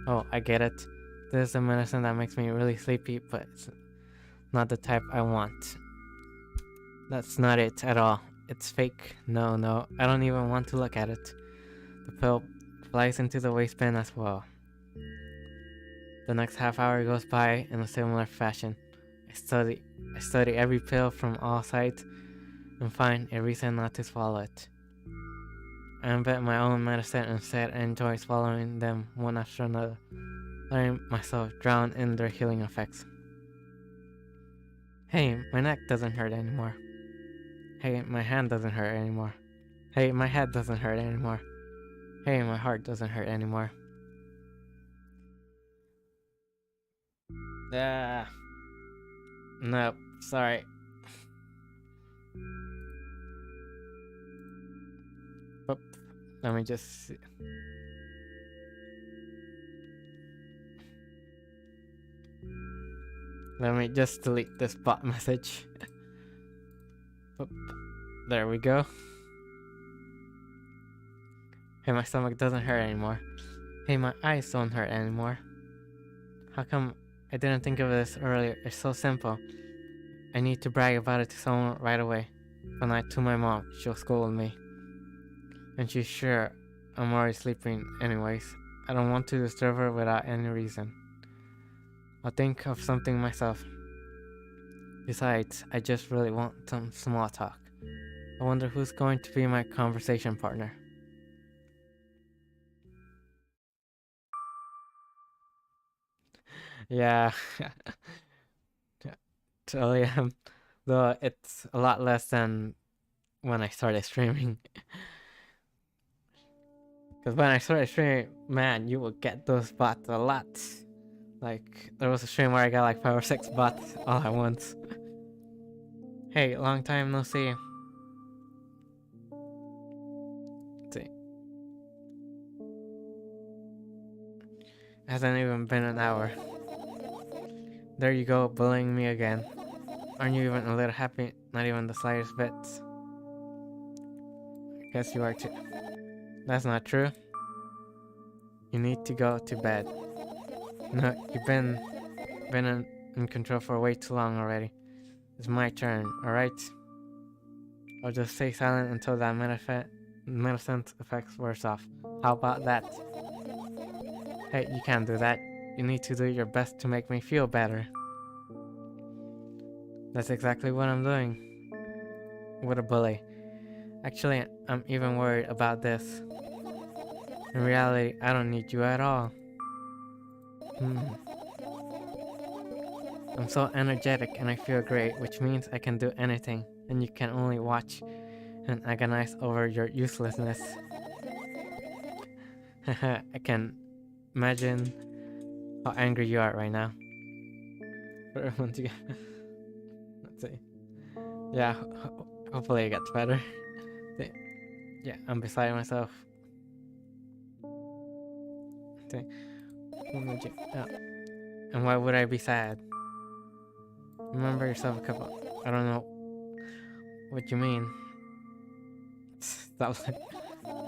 Oh, I get it. This is the medicine that makes me really sleepy, but it's not the type I want. That's not it at all. It's fake. No, I don't even want to look at it. The pill flies into the waistband as well. The next half hour goes by in a similar fashion. I study every pill from all sides and find a reason not to swallow it. I invent my own medicine instead and enjoy swallowing them one after another, letting myself drown in their healing effects. Hey, my neck doesn't hurt anymore. Hey, my hand doesn't hurt anymore. Hey, my head doesn't hurt anymore. Hey, my heart doesn't hurt anymore. Nope, sorry. Oop, let me just see. Let me just delete this bot message. Oop, there we go. Hey, my stomach doesn't hurt anymore. Hey, my eyes don't hurt anymore. How come I didn't think of this earlier? It's so simple. I need to brag about it to someone right away. But not to my mom. She'll scold me. And she's sure I'm already sleeping anyways. I don't want to disturb her without any reason. I'll think of something myself. Besides, I just really want some small talk. I wonder who's going to be my conversation partner. Yeah, totally am. Though it's a lot less than when I started streaming. Because when I started streaming, man, you would get those bots a lot. Like, there was a stream where I got like 5 or 6 bots all at once. Hey, long time no see. Let's see. Hasn't even been an hour. There you go, bullying me again. Aren't you even a little happy? Not even the slightest bit. Guess you are too. That's not true. You need to go to bed. No, you've been in control for way too long already. It's my turn, alright? I'll just stay silent until that medicine effects wears off. How about that? Hey, you can't do that. You need to do your best to make me feel better. That's exactly what I'm doing. What a bully. Actually, I'm even worried about this. In reality, I don't need you at all. I'm so energetic and I feel great, which means I can do anything, and you can only watch and agonize over your uselessness. I can imagine how angry you are right now. Let's see. Yeah, hopefully it gets better. Yeah, I'm beside myself. And why would I be sad? Remember yourself a couple. I don't know what you mean. Stop.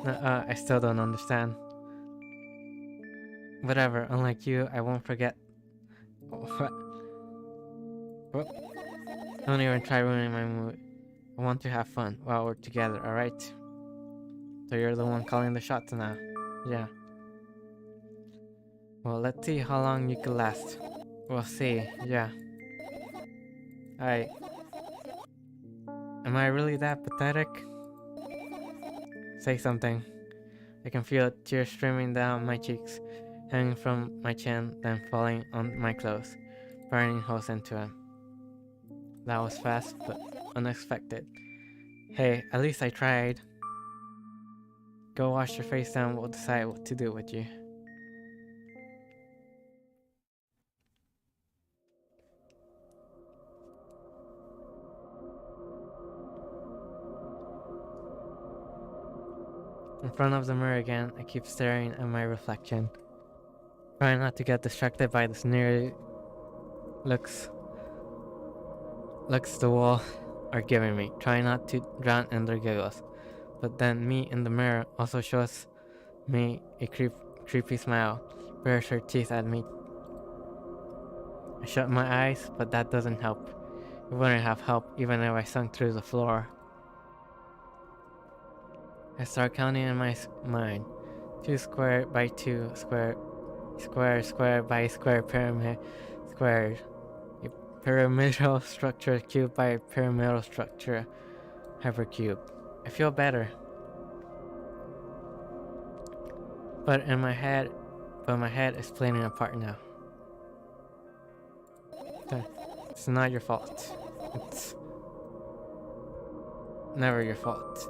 I still don't understand. Whatever, unlike you, I won't forget. What? Don't even try ruining my mood. I want to have fun while we're together, alright? So you're the one calling the shots now. Yeah. Well, let's see how long you can last. We'll see, yeah. Am I really that pathetic? Say something. I can feel tears streaming down my cheeks, hanging from my chin, then falling on my clothes, burning holes into them. That was fast, but unexpected. Hey, at least I tried. Go wash your face down, we'll decide what to do with you. In front of the mirror again, I keep staring at my reflection. Trying not to get distracted by the sneery looks the wall are giving me. Trying not to drown in their giggles. But then me in the mirror also shows me a creepy smile, bares her teeth at me. I shut my eyes, but that doesn't help. It wouldn't have helped even if I sunk through the floor. I start counting in my mind. 2 squared by 2 squared, square by square pyramid squared. A pyramidal structure cubed by a pyramidal structure hypercube. I feel better. But my head is splitting apart now. It's not your fault. It's never your fault.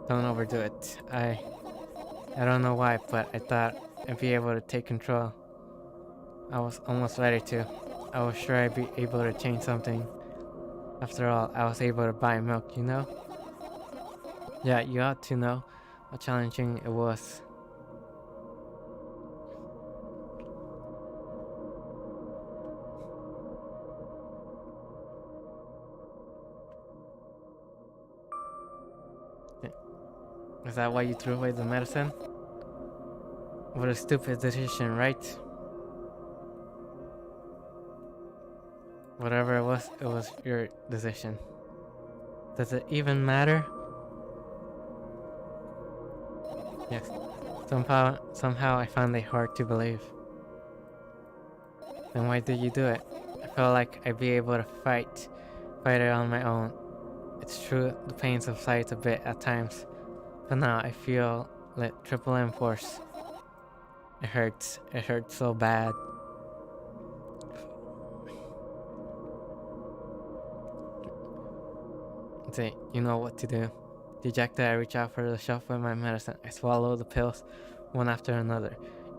Don't overdo it. I don't know why, but I thought I'd be able to take control. I was almost ready to. I was sure I'd be able to change something. After all, I was able to buy milk, you know? Yeah, you ought to know how challenging it was. Is that why you threw away the medicine? What a stupid decision, right? Whatever it was your decision. Does it even matter? Yes. Somehow I found it hard to believe. Then why did you do it? I felt like I'd be able to fight it on my own. It's true, the pain subsides a bit at times, but now I feel like triple M force. It hurts so bad. Say, you know what to do. Dejected, I reach out for the shelf with my medicine. I swallow the pills, one after another,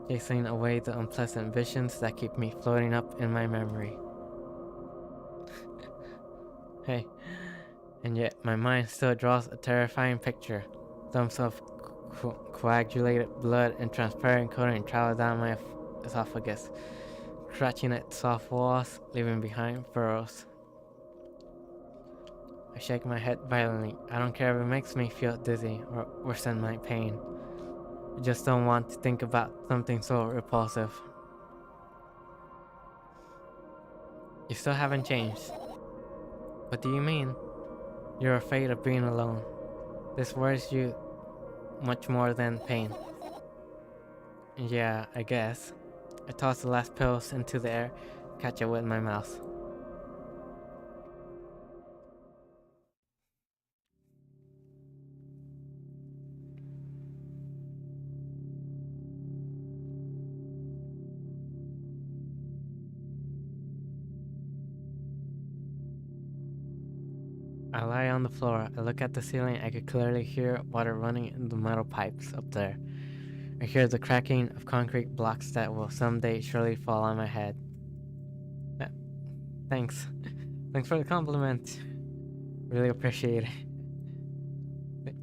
chasing away the unpleasant visions that keep me floating up in my memory. Hey, and yet my mind still draws a terrifying picture. Dumps of coagulated blood and transparent coating travel down my esophagus, scratching at soft walls, leaving behind furrows. I shake my head violently. I don't care if it makes me feel dizzy or worsen my pain. I just don't want to think about something so repulsive. You still haven't changed. What do you mean? You're afraid of being alone. This worries you much more than pain. Yeah, I guess. I toss the last pills into the air, catch it with my mouth. I lie on the floor. I look at the ceiling. I could clearly hear water running in the metal pipes up there. I hear the cracking of concrete blocks that will someday surely fall on my head. Thanks. Thanks for the compliment. Really appreciate it.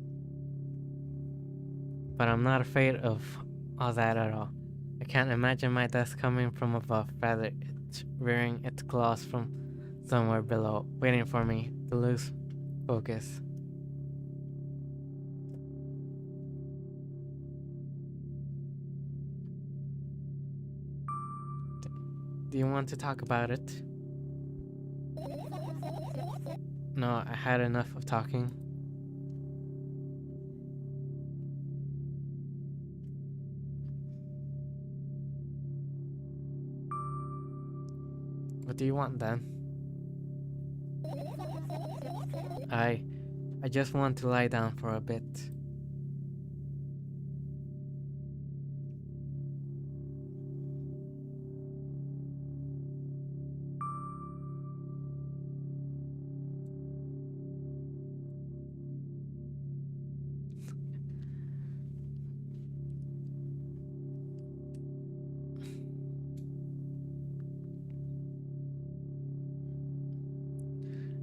But I'm not afraid of all that at all. I can't imagine my death coming from above, rather it's rearing its claws from somewhere below, waiting for me to lose focus. Do you want to talk about it? No, I had enough of talking. What do you want then? I just want to lie down for a bit.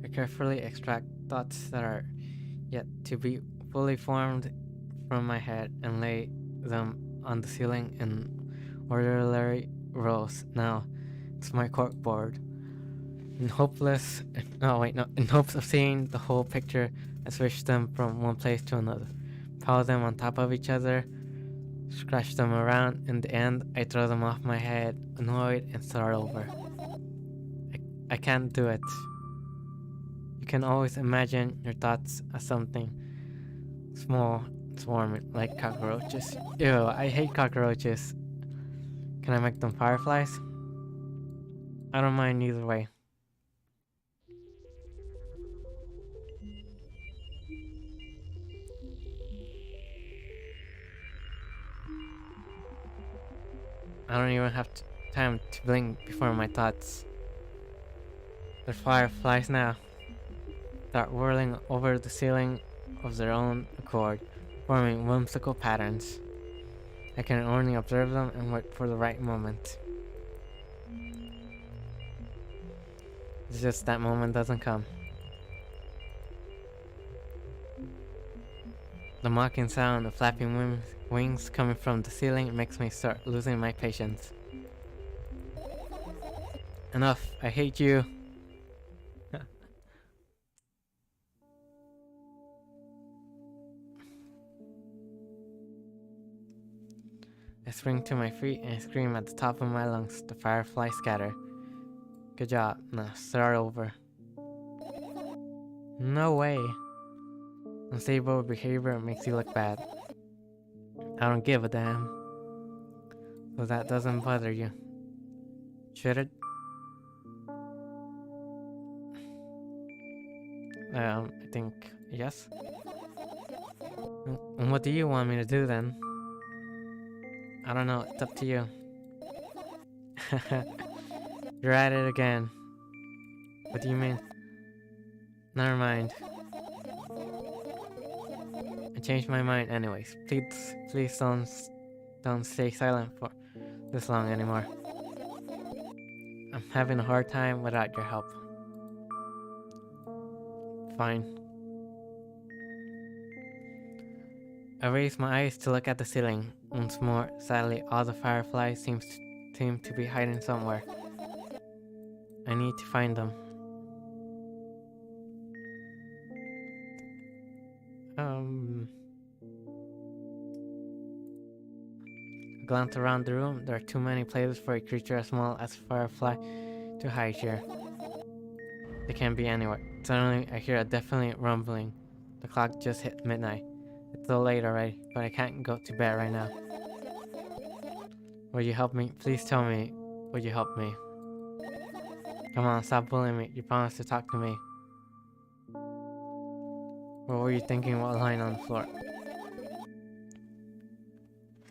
I carefully extract thoughts that are yet to be fully formed from my head and lay them on the ceiling in orderly rows. Now, it's my corkboard. In hopes of seeing the whole picture, I switch them from one place to another, pile them on top of each other, scratch them around. In the end, I throw them off my head, annoyed, and start over. I can't do it. You can always imagine your thoughts as something small, swarming like cockroaches. Ew, I hate cockroaches. Can I make them fireflies? I don't mind either way. I don't even have time to blink before my thoughts. They're fireflies now. Start whirling over the ceiling of their own accord, forming whimsical patterns. I can only observe them and wait for the right moment. It's just that moment doesn't come. The mocking sound of flapping wings coming from the ceiling makes me start losing my patience. Enough, I hate you. I spring to my feet and I scream at the top of my lungs. The fireflies scatter. Good job. Now start over. No way. Unstable behavior makes you look bad. I don't give a damn. So that doesn't bother you. Should it? I think yes. And what do you want me to do then? I don't know, it's up to you. You're at it again. What do you mean? Never mind. I changed my mind anyways. Please don't stay silent for this long anymore. I'm having a hard time without your help. Fine. I raised my eyes to look at the ceiling. Once more, sadly, all the fireflies seem to be hiding somewhere. I need to find them. Glance around the room. There are too many places for a creature as small as a firefly to hide here. They can't be anywhere. Suddenly, I hear a deafening rumbling. The clock just hit midnight. It's so late already, but I can't go to bed right now. Will you help me? Please tell me. Will you help me? Come on, stop bullying me. You promised to talk to me. What were you thinking while lying on the floor?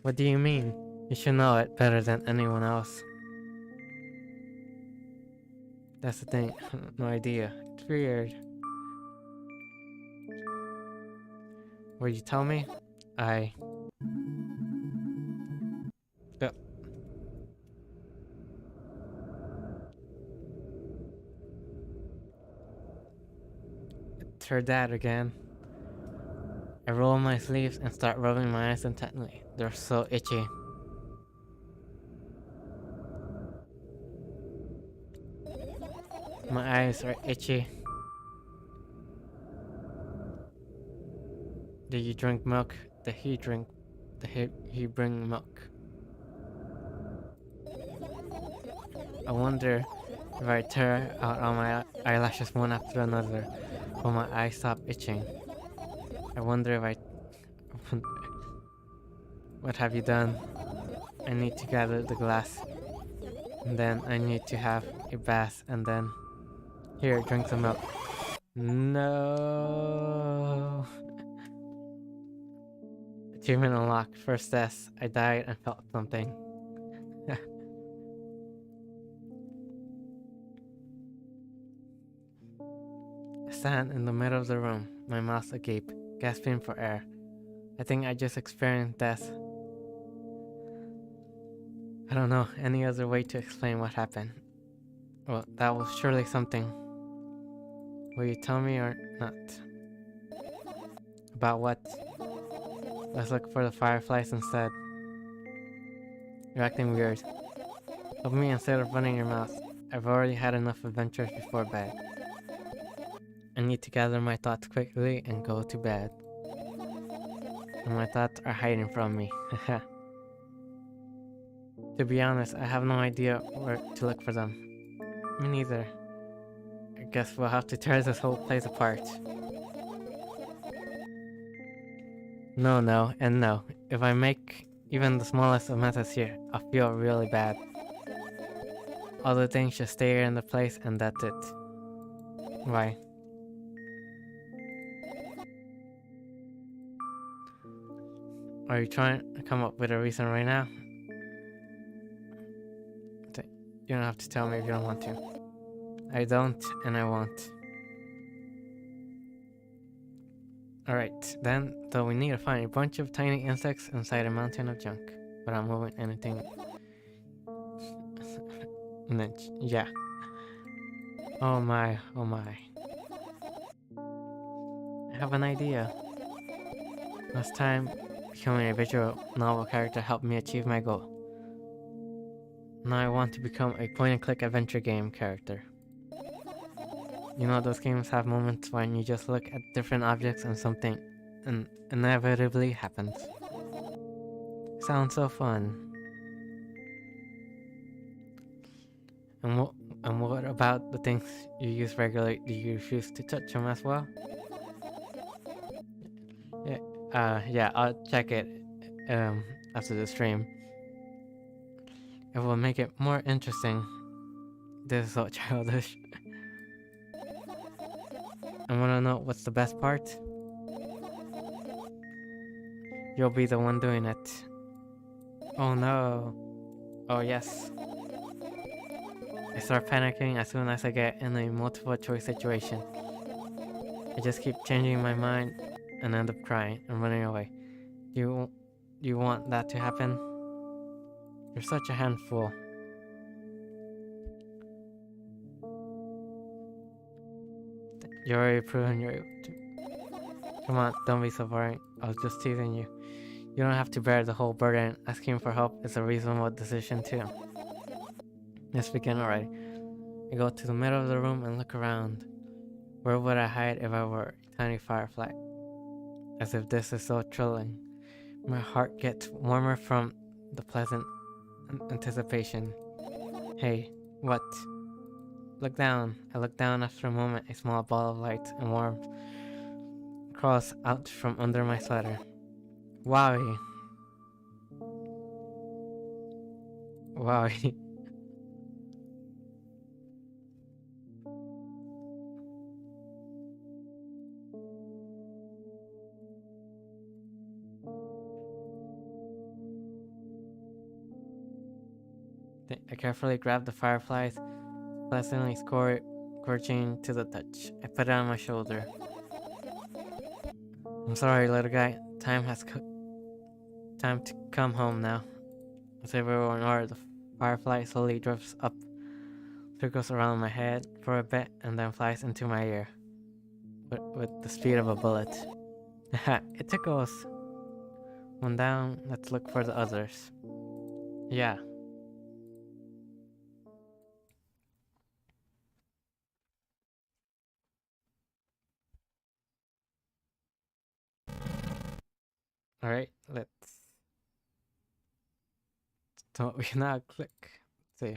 What do you mean? You should know it better than anyone else. That's the thing. No idea. It's weird. Will you tell me? Yep. It's her dad again. I roll my sleeves and start rubbing my eyes intently. They're so itchy. My eyes are itchy. Did you drink milk? Did he bring milk? I wonder if I tear out all my eyelashes one after another, will my eyes stop itching? I wonder if I... What have you done? I need to gather the glass. And then I need to have a bath and then... Here, drink some milk. No. Achievement unlocked. First test. I died and felt something. I stand in the middle of the room, my mouth agape, gasping for air. I think I just experienced death. I don't know any other way to explain what happened. Well, that was surely something. Will you tell me or not? About what? Let's look for the fireflies instead. You're acting weird. Help me instead of running your mouth. I've already had enough adventures before bed. I need to gather my thoughts quickly and go to bed. And my thoughts are hiding from me. To be honest, I have no idea where to look for them. Me neither. I guess we'll have to tear this whole place apart. No, and no. If I make even the smallest of messes here, I'll feel really bad. All the things just stay here in the place and that's it. Why? Are you trying to come up with a reason right now? You don't have to tell me if you don't want to. I don't, and I won't. Alright, then, though we need to find a bunch of tiny insects inside a mountain of junk. Without moving anything. And then, yeah. Oh my, oh my. I have an idea. Last time, becoming a visual novel character helped me achieve my goal. Now I want to become a point-and-click adventure game character. You know those games have moments when you just look at different objects and something inevitably happens. Sounds so fun. And what about the things you use regularly? Do you refuse to touch them as well? Yeah, I'll check it after the stream. It will make it more interesting. This is so childish. And wanna know what's the best part? You'll be the one doing it. Oh no. Oh yes. I start panicking as soon as I get in a multiple choice situation. I just keep changing my mind and end up crying and running away. Do you want that to happen? You're such a handful. You're already proven you're... Come on, don't be so boring. I was just teasing you. You don't have to bear the whole burden. Asking for help is a reasonable decision too. Let's begin already. I go to the middle of the room and look around. Where would I hide if I were a tiny firefly? As if this is so thrilling. My heart gets warmer from the pleasant anticipation. Hey, what? Look down. I look down after a moment. A small ball of light and warmth crawls out from under my sweater. Wowie. Wowie. I carefully grab the fireflies, pleasantly scorching to the touch. I put it on my shoulder. I'm sorry, little guy. Time to come home now. As if everyone or the firefly slowly drifts up, circles around my head for a bit, and then flies into my ear. With the speed of a bullet. It tickles. One down, let's look for the others. Yeah. Alright, let's... So we can now click. Let's see.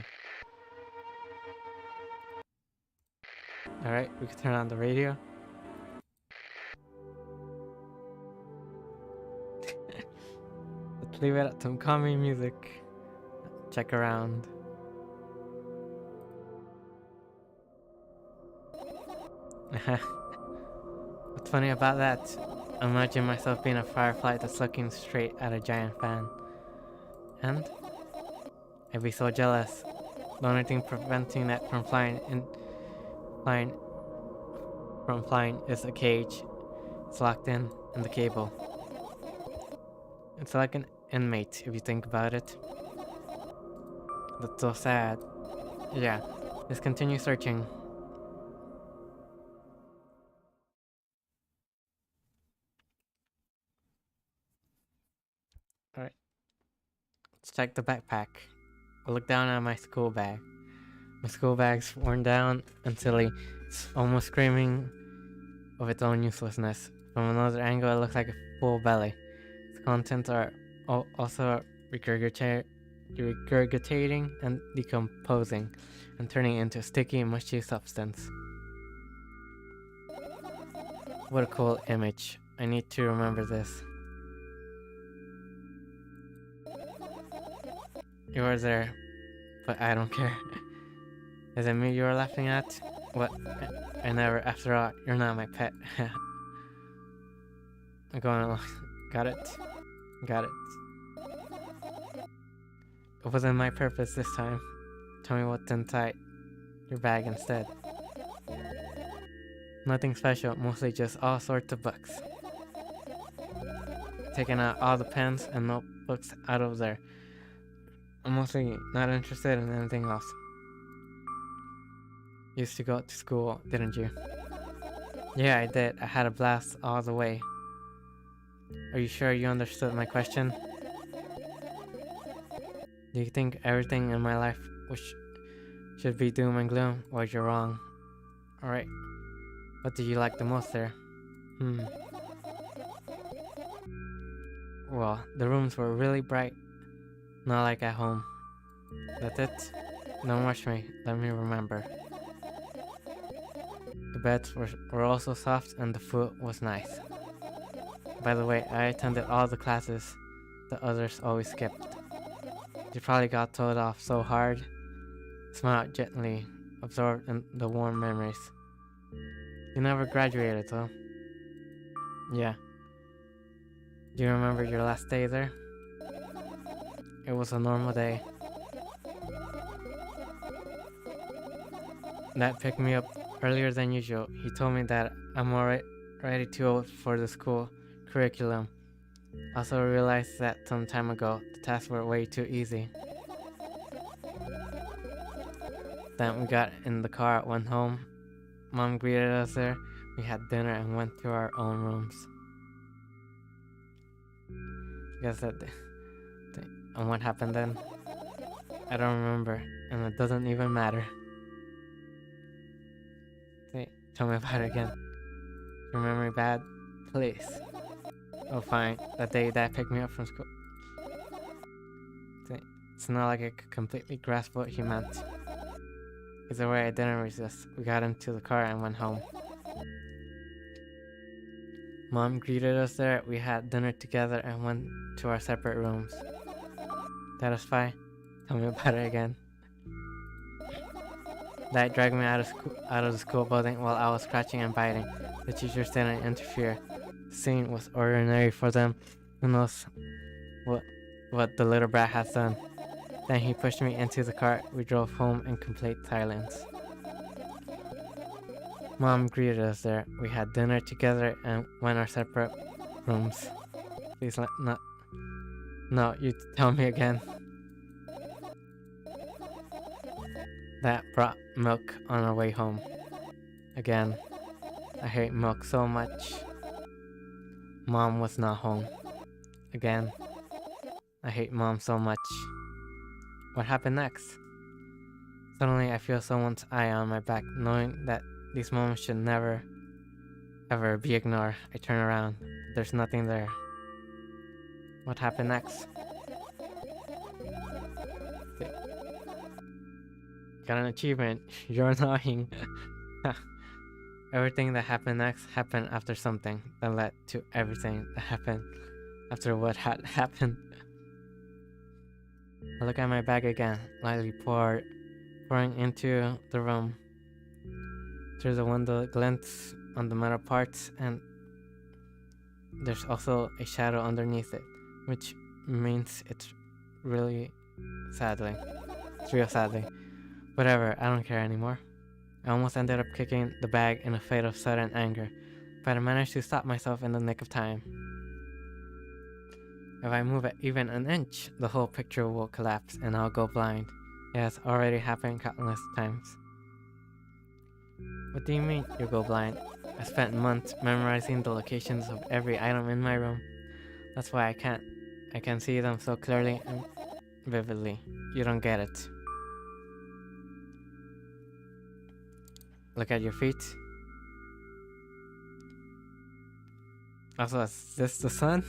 Alright, we can turn on the radio. Let's leave it at some calming music. Check around. What's funny about that? Imagine myself being a firefly that's looking straight at a giant fan. And I'd be so jealous. The only thing preventing that from flying is a cage. It's locked in the cable. It's like an inmate if you think about it. That's so sad. Yeah, let's continue searching. Alright. Let's check the backpack. I look down at my school bag. My school bag's worn down and silly. It's almost screaming of its own uselessness. From another angle, it looks like a full belly. Its contents are also regurgitating and decomposing and turning into a sticky, mushy substance. What a cool image. I need to remember this. You were there, but I don't care. Is it me you were laughing at? What? I never. After all, you're not my pet. I'm going along. Got it? Got it. It wasn't my purpose this time. Tell me what's inside your bag instead. Nothing special, mostly just all sorts of books. Taking out all the pens and notebooks out of there. I'm mostly not interested in anything else. Used to go to school, didn't you? Yeah, I did. I had a blast all the way. Are you sure you understood my question? Do you think everything in my life should be doom and gloom? Well, you're wrong. Alright. What did you like the most there? Well, the rooms were really bright. Not like at home. That's it? Don't rush me. Let me remember. The beds were also soft and the food was nice. By the way, I attended all the classes the others always skipped. You probably got told off so hard. Smile gently, absorbed in the warm memories. You never graduated, though. Yeah. Do you remember your last day there? It was a normal day. Dad picked me up earlier than usual. He told me that I'm already too old for the school curriculum. I also realized that some time ago the tasks were way too easy. Then we got in the car, went home. Mom greeted us there. We had dinner and went to our own rooms. I guess and what happened then? I don't remember, and it doesn't even matter. Hey, tell me about it again. Your memory bad? Please. Oh, fine. That day Dad picked me up from school. It's not like I could completely grasp what he meant. Either way, I didn't resist. We got into the car and went home. Mom greeted us there. We had dinner together and went to our separate rooms. Satisfied? Tell me about it again. Dad dragged me out of the school building while I was scratching and biting. The teachers didn't interfere. The scene was ordinary for them. Who knows what the little brat has done. Then he pushed me into the car. We drove home in complete silence. Mom greeted us there. We had dinner together and went our separate rooms. Please not. No, you tell me again. That brought milk on our way home. Again. I hate milk so much. Mom was not home. Again. I hate Mom so much. What happened next? Suddenly I feel someone's eye on my back, knowing that these moments should never, ever be ignored. I turn around. There's nothing there. What happened next? Got an achievement. You're annoying. Everything that happened next happened after something that led to everything that happened after what had happened. I look at my bag again, lightly pouring into the room. Through the window glints on the metal parts, and there's also a shadow underneath it, which means it's real sadly. Whatever, I don't care anymore. I almost ended up kicking the bag in a fit of sudden anger, but I managed to stop myself in the nick of time. If I move it even an inch, the whole picture will collapse and I'll go blind. It has already happened countless times. What do you mean, you'll go blind? I spent months memorizing the locations of every item in my room. That's why I can see them so clearly and vividly. You don't get it. Look at your feet. Also, is this the sun?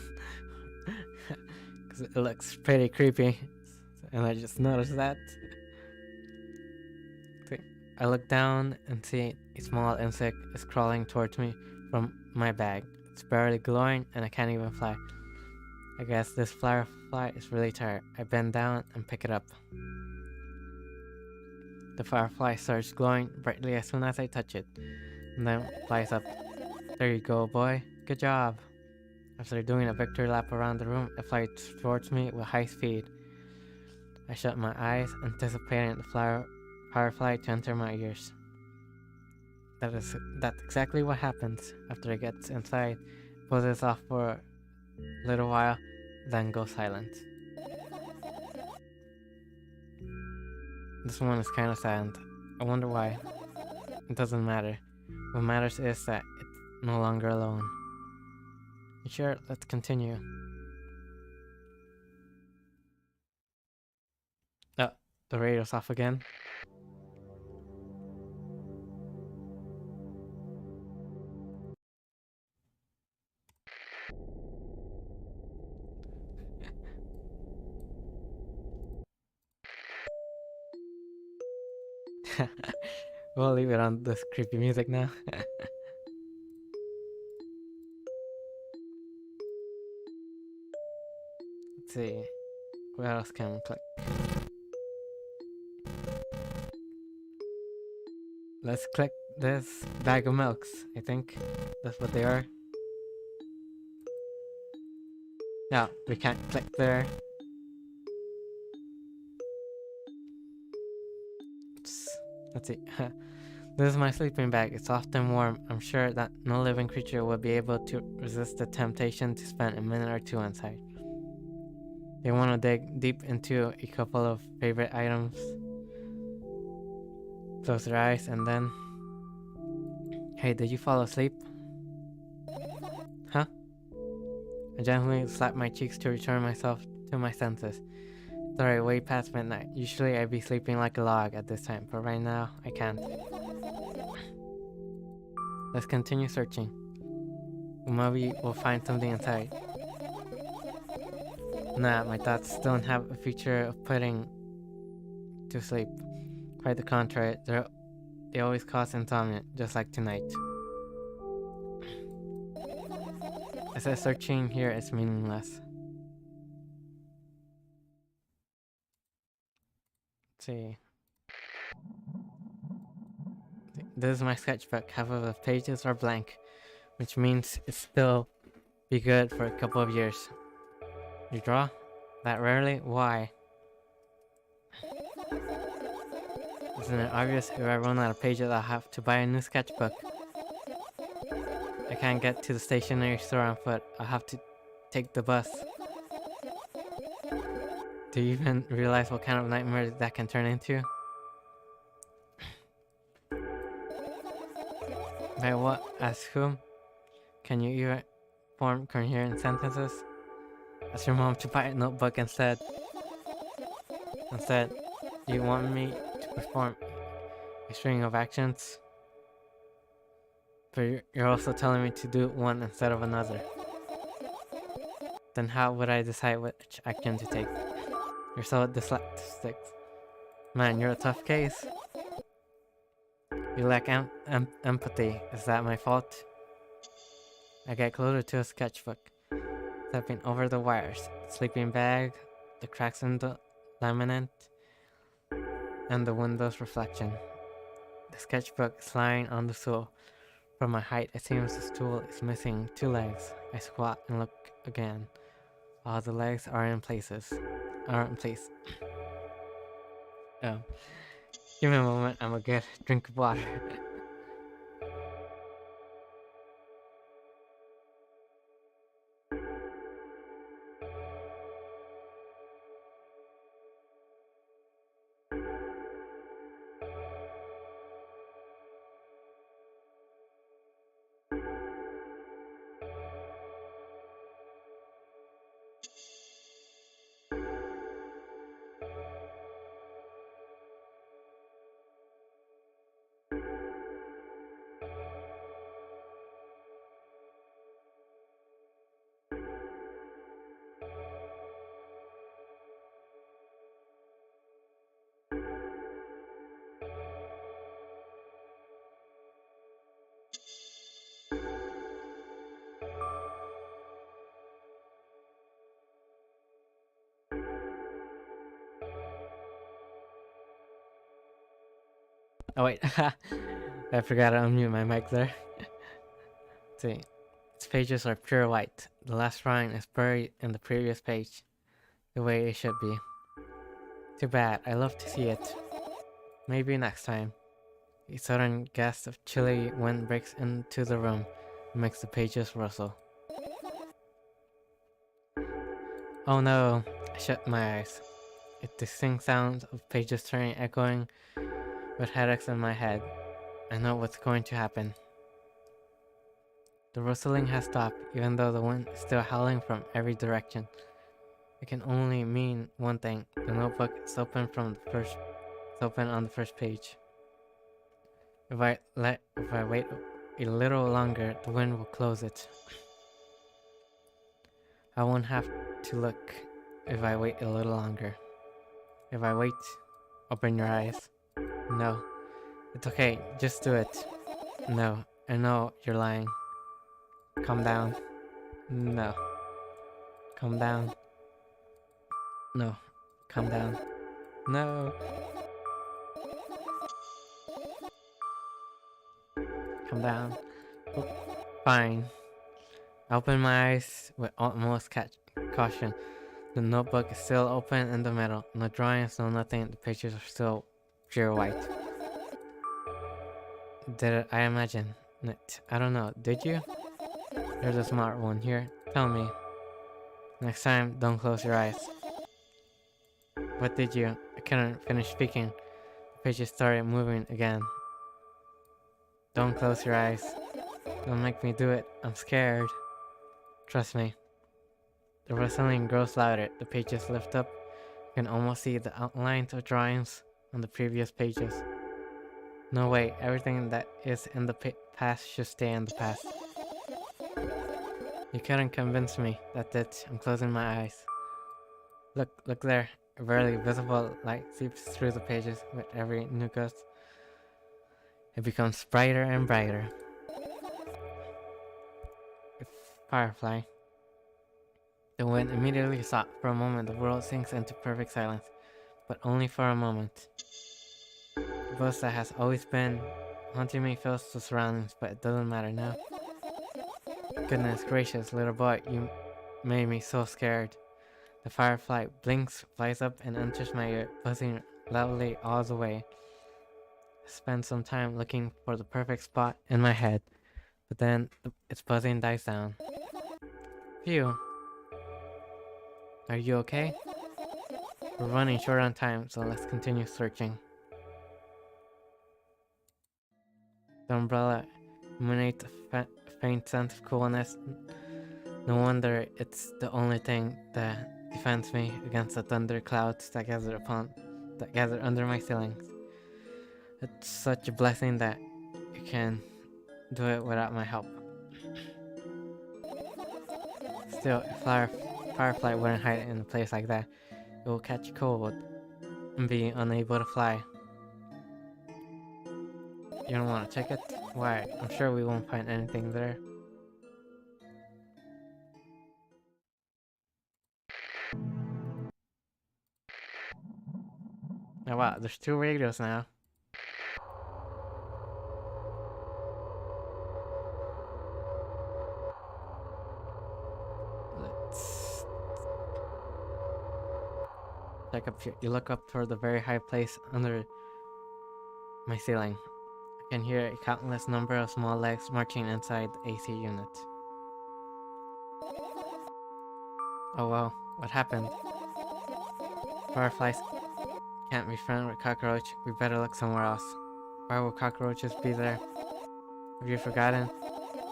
Because it looks pretty creepy. And I just noticed that. I look down and see a small insect is crawling towards me from my bag. It's barely glowing and I can't even fly. I guess this firefly is really tired. I bend down and pick it up. The firefly starts glowing brightly as soon as I touch it, and then flies up. There you go, boy. Good job. After doing a victory lap around the room, it flies towards me with high speed. I shut my eyes, anticipating the firefly to enter my ears. That's exactly what happens. After it gets inside, it buzzes off for a little while, then goes silent. This one is kind of sad. I wonder why. It doesn't matter. What matters is that it's no longer alone. Sure, let's continue. Oh, the radio's off again. We'll leave it on this creepy music now. Let's see. Where else can we click? Let's click this bag of milks. I think that's what they are. No, we can't click there. Let's see. This is my sleeping bag. It's soft and warm. I'm sure that no living creature will be able to resist the temptation to spend a minute or two inside. They want to dig deep into a couple of favorite items. Close their eyes and then... Hey, did you fall asleep? Huh? I gently slapped my cheeks to return myself to my senses. It's already way past midnight. Usually I'd be sleeping like a log at this time, but right now, I can't. Let's continue searching. Maybe we'll find something inside. Nah, my thoughts don't have a feature of putting to sleep. Quite the contrary, they always cause insomnia, just like tonight. I said searching here is meaningless. Let's see. This is my sketchbook. Half of the pages are blank, which means it's still be good for a couple of years. You draw? That rarely? Why? Isn't it obvious? If I run out of pages, I'll have to buy a new sketchbook. I can't get to the stationery store on foot. I'll have to take the bus. Do you even realize what kind of nightmare that can turn into? By what? Ask whom? Can you even form coherent sentences? Ask your mom to buy a notebook instead. Instead, you want me to perform a string of actions? But you're also telling me to do one instead of another. Then how would I decide which action to take? You're so dyslexic. Man, you're a tough case. You lack empathy. Is that my fault? I get closer to a sketchbook, stepping over the wires, sleeping bag, the cracks in the laminate, and the window's reflection. The sketchbook is lying on the stool. From my height, it seems the stool is missing 2 legs. I squat and look again. All the legs are in place. Give me a moment, I'm gonna get a drink of water. Oh wait, I forgot to unmute my mic there. See, its pages are pure white. The last drawing is buried in the previous page, the way it should be. Too bad, I love to see it. Maybe next time. A sudden gust of chilly wind breaks into the room and makes the pages rustle. Oh no, I shut my eyes. A distinct sound of pages turning, echoing with headaches in my head. I know what's going to happen. The rustling has stopped, even though the wind is still howling from every direction. It can only mean one thing. The notebook is open on the first page. If I wait a little longer, the wind will close it. I won't have to look if I wait a little longer. If I wait, open your eyes. No. It's okay, just do it. No, I know you're lying. Calm down. No. Calm down. No. Calm down. No. Calm down. Oh, fine. I open my eyes with utmost caution. The notebook is still open in the middle. No drawings, no nothing. The pictures are still pure white. Did I imagine it? I don't know. Did you? You're the smart one here. Tell me. Next time, don't close your eyes. What did you? I couldn't finish speaking. The pages started moving again. Don't close your eyes. Don't make me do it. I'm scared. Trust me. The rustling grows louder. The pages lift up. You can almost see the outlines of drawings on the previous pages. No way. Everything that is in the past should stay in the past. You couldn't convince me. That's it. I'm closing my eyes. Look there. A barely visible light seeps through the pages with every new gust. It becomes brighter and brighter. It's Firefly. The wind immediately stopped. For a moment, the world sinks into perfect silence. But only for a moment. The ghost that has always been haunting me fills the surroundings, but it doesn't matter now. Goodness gracious, little boy, you made me so scared. The firefly blinks, flies up, and enters my ear, buzzing loudly all the way. I spend some time looking for the perfect spot in my head, but then its buzzing dies down. Phew. Are you okay? We're running short on time, so let's continue searching. The umbrella emanates a faint sense of coolness. No wonder it's the only thing that defends me against the thunder clouds that gather under my ceilings. It's such a blessing that you can do it without my help. Still, if Firefly wouldn't hide in a place like that, it will catch cold and be unable to fly. You don't want to check it? Why? I'm sure we won't find anything there. Oh wow, there's 2 radios now. Let's check up here. You look up toward the very high place under my ceiling. I can hear a countless number of small legs marching inside the AC unit. Oh wow, what happened? Fireflies can't be friends with cockroach. We better look somewhere else. Why would cockroaches be there? Have you forgotten?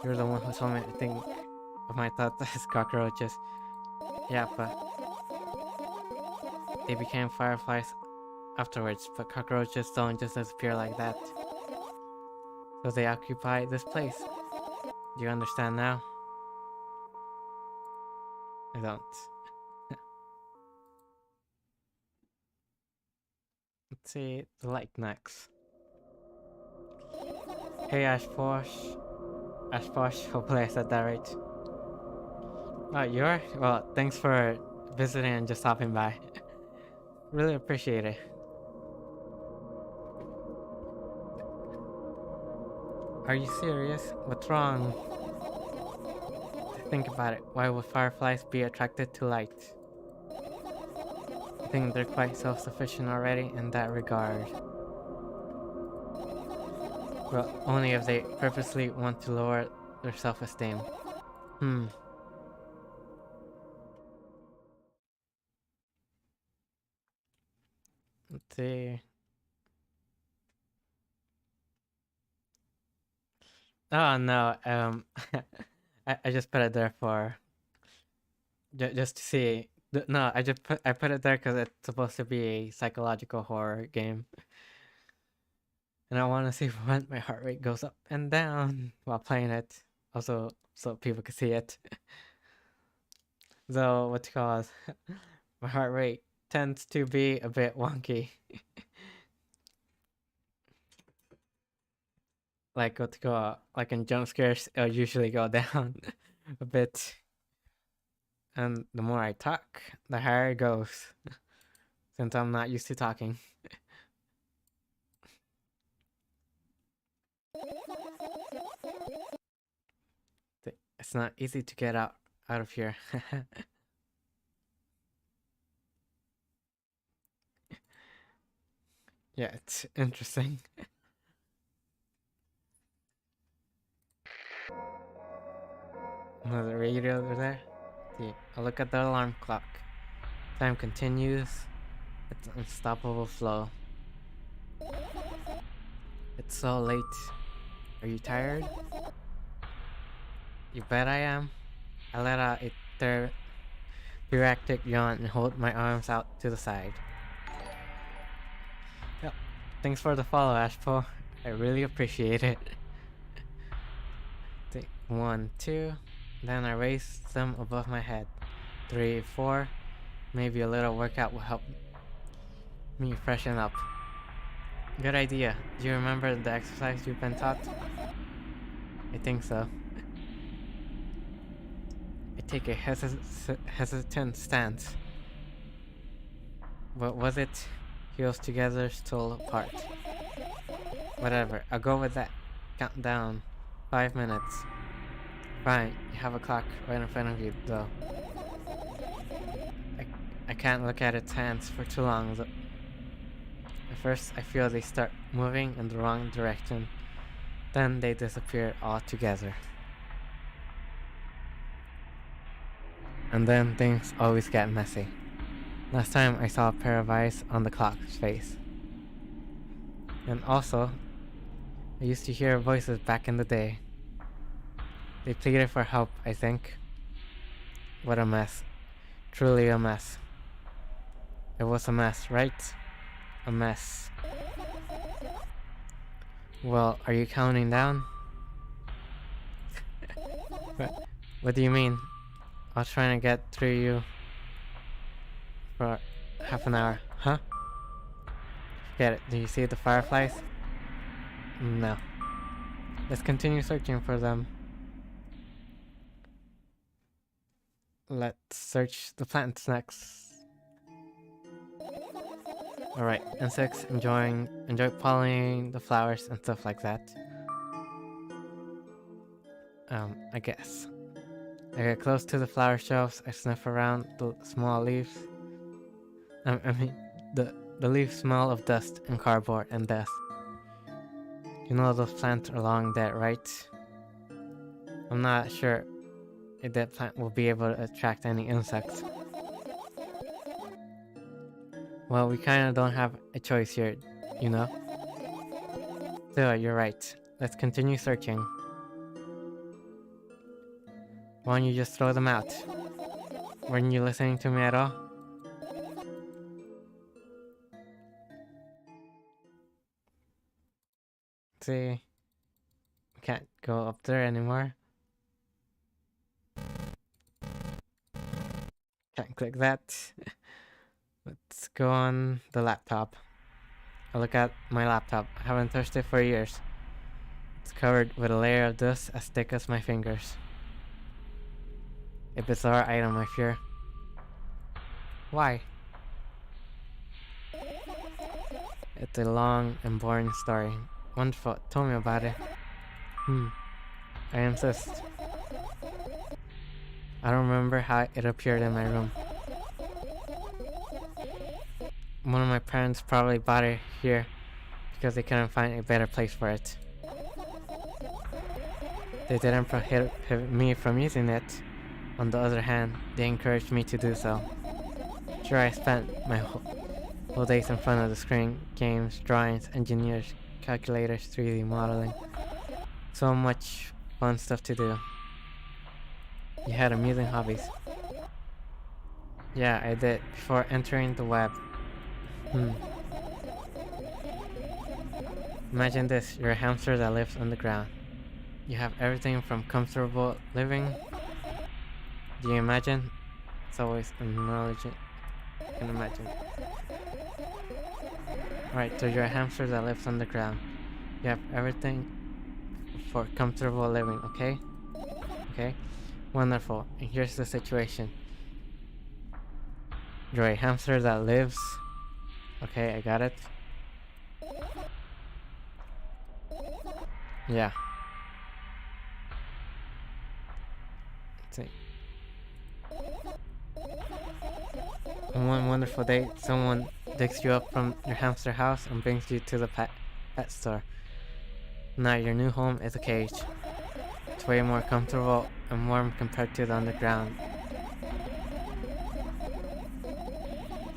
You're the one who told me to think of my thoughts as cockroaches. Yeah, but they became fireflies afterwards, but cockroaches don't just disappear like that. So they occupy this place. Do you understand now? I don't. Let's see the light next. Hey Ashposh. Ashposh, hopefully I said that right. Oh, you are? Well, thanks for visiting and just stopping by. Really appreciate it. Are you serious? What's wrong? Think about it. Why would fireflies be attracted to light? I think they're quite self-sufficient already in that regard. Well, only if they purposely want to lower their self-esteem. Let's see. Oh no, I just put it there for just to see. No, I put it there because it's supposed to be a psychological horror game, and I want to see when my heart rate goes up and down while playing it. Also, so people can see it. So what's it called? My heart rate tends to be a bit wonky. Like what's it called? Like in jump scares, it'll usually go down a bit. And the more I talk, the higher it goes. Since I'm not used to talking. It's not easy to get out of here. Yeah, it's interesting. Another radio over there. See, I look at the alarm clock. Time continues. It's an unstoppable flow. It's so late. Are you tired? You bet I am. I let out a therapeutic yawn and hold my arms out to the side. Yep. Thanks for the follow, Ashpo. I really appreciate it. Take 1, 2. Then I raise them above my head. 3, 4. Maybe a little workout will help me freshen up. Good idea. Do you remember the exercise you've been taught? I think so. I take a hesitant stance. What was it? Heels together, stool apart. Whatever, I'll go with that. Countdown. 5 minutes. Fine, you have a clock right in front of you, though. I can't look at its hands for too long, though. At first, I feel they start moving in the wrong direction. Then they disappear altogether. And then things always get messy. Last time I saw a pair of eyes on the clock's face. And also, I used to hear voices back in the day. They pleaded for help, I think. What a mess. Truly a mess. It was a mess, right? A mess. Well, are you counting down? What do you mean? I was trying to get through you for half an hour. Huh? Get it. Do you see the fireflies? No. Let's continue searching for them. Let's search the plants next. Alright, insects enjoy pollinating the flowers and stuff like that. I guess. I get close to the flower shelves, I sniff around the small leaves. I mean, the leaves smell of dust and cardboard and death. You know those plants are long dead, right? I'm not sure if that plant will be able to attract any insects. Well, we kinda don't have a choice here, you know? Still, you're right. Let's continue searching. Why don't you just throw them out? Weren't you listening to me at all? See, we can't go up there anymore. Can't click that. Let's go on the laptop. I look at my laptop. I haven't touched it for years. It's covered with a layer of dust as thick as my fingers. A bizarre item, I fear. Why? It's a long and boring story. Wonderful. Tell me about it. I insist. I don't remember how it appeared in my room. One of my parents probably bought it here because they couldn't find a better place for it. They didn't prohibit me from using it. On the other hand, they encouraged me to do so. Sure, I spent my whole days in front of the screen, games, drawings, engineers, calculators, 3D modeling. So much fun stuff to do. You had amusing hobbies. Yeah, I did, before entering the web. Imagine this, you're a hamster that lives on the ground. You have everything from comfortable living. Do you imagine? It's always acknowledging. I can imagine. Alright, so you're a hamster that lives on the ground. You have everything for comfortable living, okay? Okay? Wonderful. And here's the situation. You're a hamster that lives. Okay, I got it. Yeah. Let's see. On one wonderful day, someone digs you up from your hamster house and brings you to the pet store. Now your new home is a cage. It's way more comfortable and warm compared to the underground.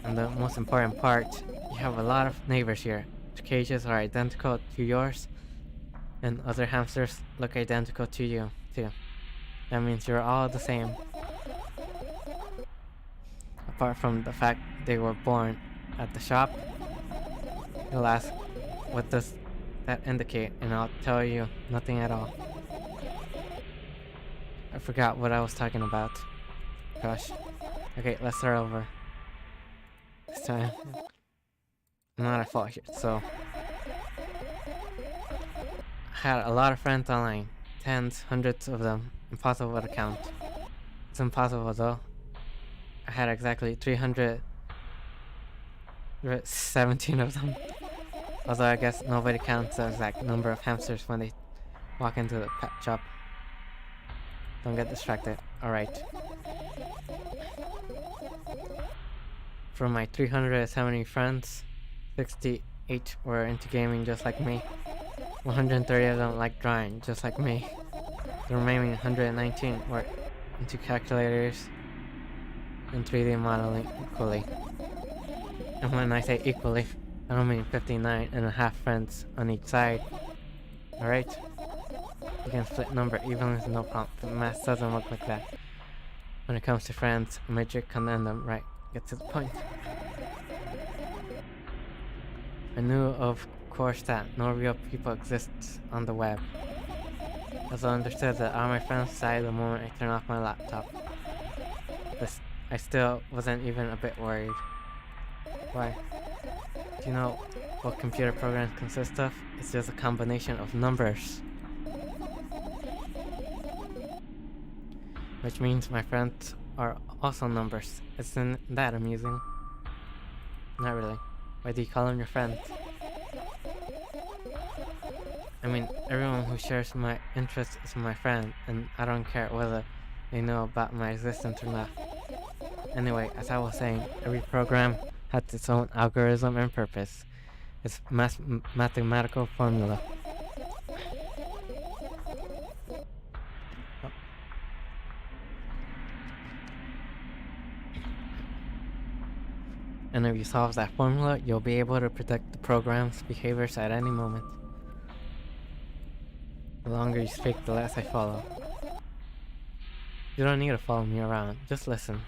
And the most important part, you have a lot of neighbors here. The cages are identical to yours, and other hamsters look identical to you, too. That means you're all the same. Apart from the fact they were born at the shop. You'll ask, what does that indicate? And I'll tell you, nothing at all. I forgot what I was talking about. Gosh. Okay, let's start over. This time, I'm not at fault here, so... I had a lot of friends online. Tens, hundreds of them. Impossible to count. It's impossible though. I had exactly 317 of them. Although I guess nobody counts the exact number of hamsters when they walk into the pet shop. Don't get distracted. Alright. From my 370 friends, 68 were into gaming just like me. 130 of them like drawing just like me. The remaining 119 were into calculators and 3D modeling equally. And when I say equally, I don't mean 59 and a half friends on each side. Alright? You can split number evenly with no problem, but math doesn't work like that. When it comes to friends, metric condemn them, right? Get to the point. I knew of course that no real people exist on the web. Also understood that all my friends died the moment I turned off my laptop. But I still wasn't even a bit worried. Why? Do you know what computer programs consist of? It's just a combination of numbers. Which means my friends are also numbers. Isn't that amusing? Not really. Why do you call them your friends? I mean, everyone who shares my interests is my friend, and I don't care whether they know about my existence or not. Anyway, as I was saying, every program has its own algorithm and purpose. It's mathematical formula. And if you solve that formula, you'll be able to predict the program's behaviors at any moment. The longer you speak, the less I follow. You don't need to follow me around, just listen.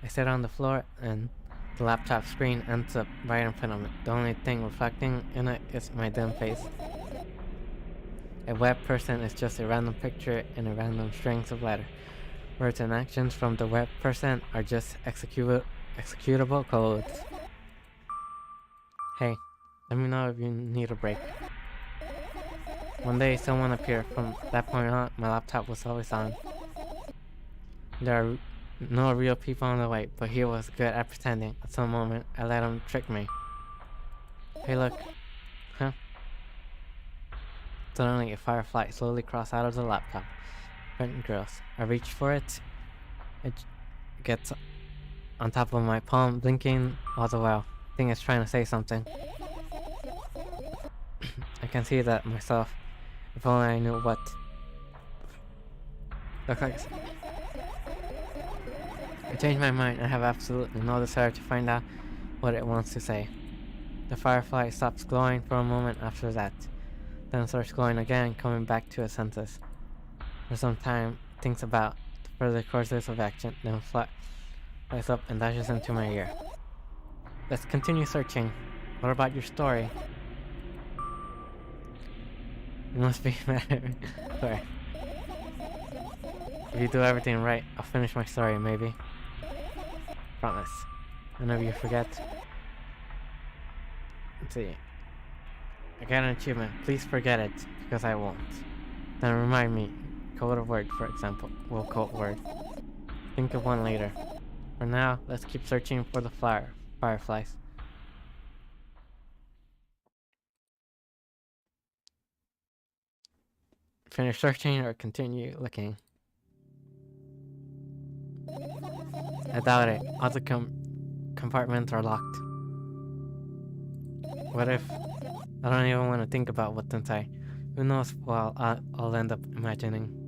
I sit on the floor and the laptop screen ends up right in front of me. The only thing reflecting in it is my dim face. A web person is just a random picture in a random strings of letters. Words and actions from the web person are just executable codes. Hey, let me know if you need a break. One day someone appeared. From that point on, my laptop was always on. There are no real people on the way, but he was good at pretending. At some moment, I let him trick me. Hey look. Huh? Suddenly a firefly slowly crossed out of the laptop. Curtain girls. I reach for it. It gets on top of my palm, blinking all the while. I think it's trying to say something. I can see that myself. If only I knew what. Looks like I changed my mind. I have absolutely no desire to find out what it wants to say. The firefly stops glowing for a moment after that, then starts glowing again, coming back to its senses. For some time, it thinks about the further courses of action, then flies up and dashes into my ear. Let's continue searching. What about your story? You must be mad. Sorry. If you do everything right, I'll finish my story, maybe. Promise. Whenever you forget. Let's see. I got an achievement. Please forget it, because I won't. Then remind me. Code a word, for example. We'll code word. Think of one later. For now, let's keep searching for the fireflies. finish searching or continue looking? I doubt it. All the compartments are locked. What if I don't even want to think about what's inside? Who knows what I'll end up imagining?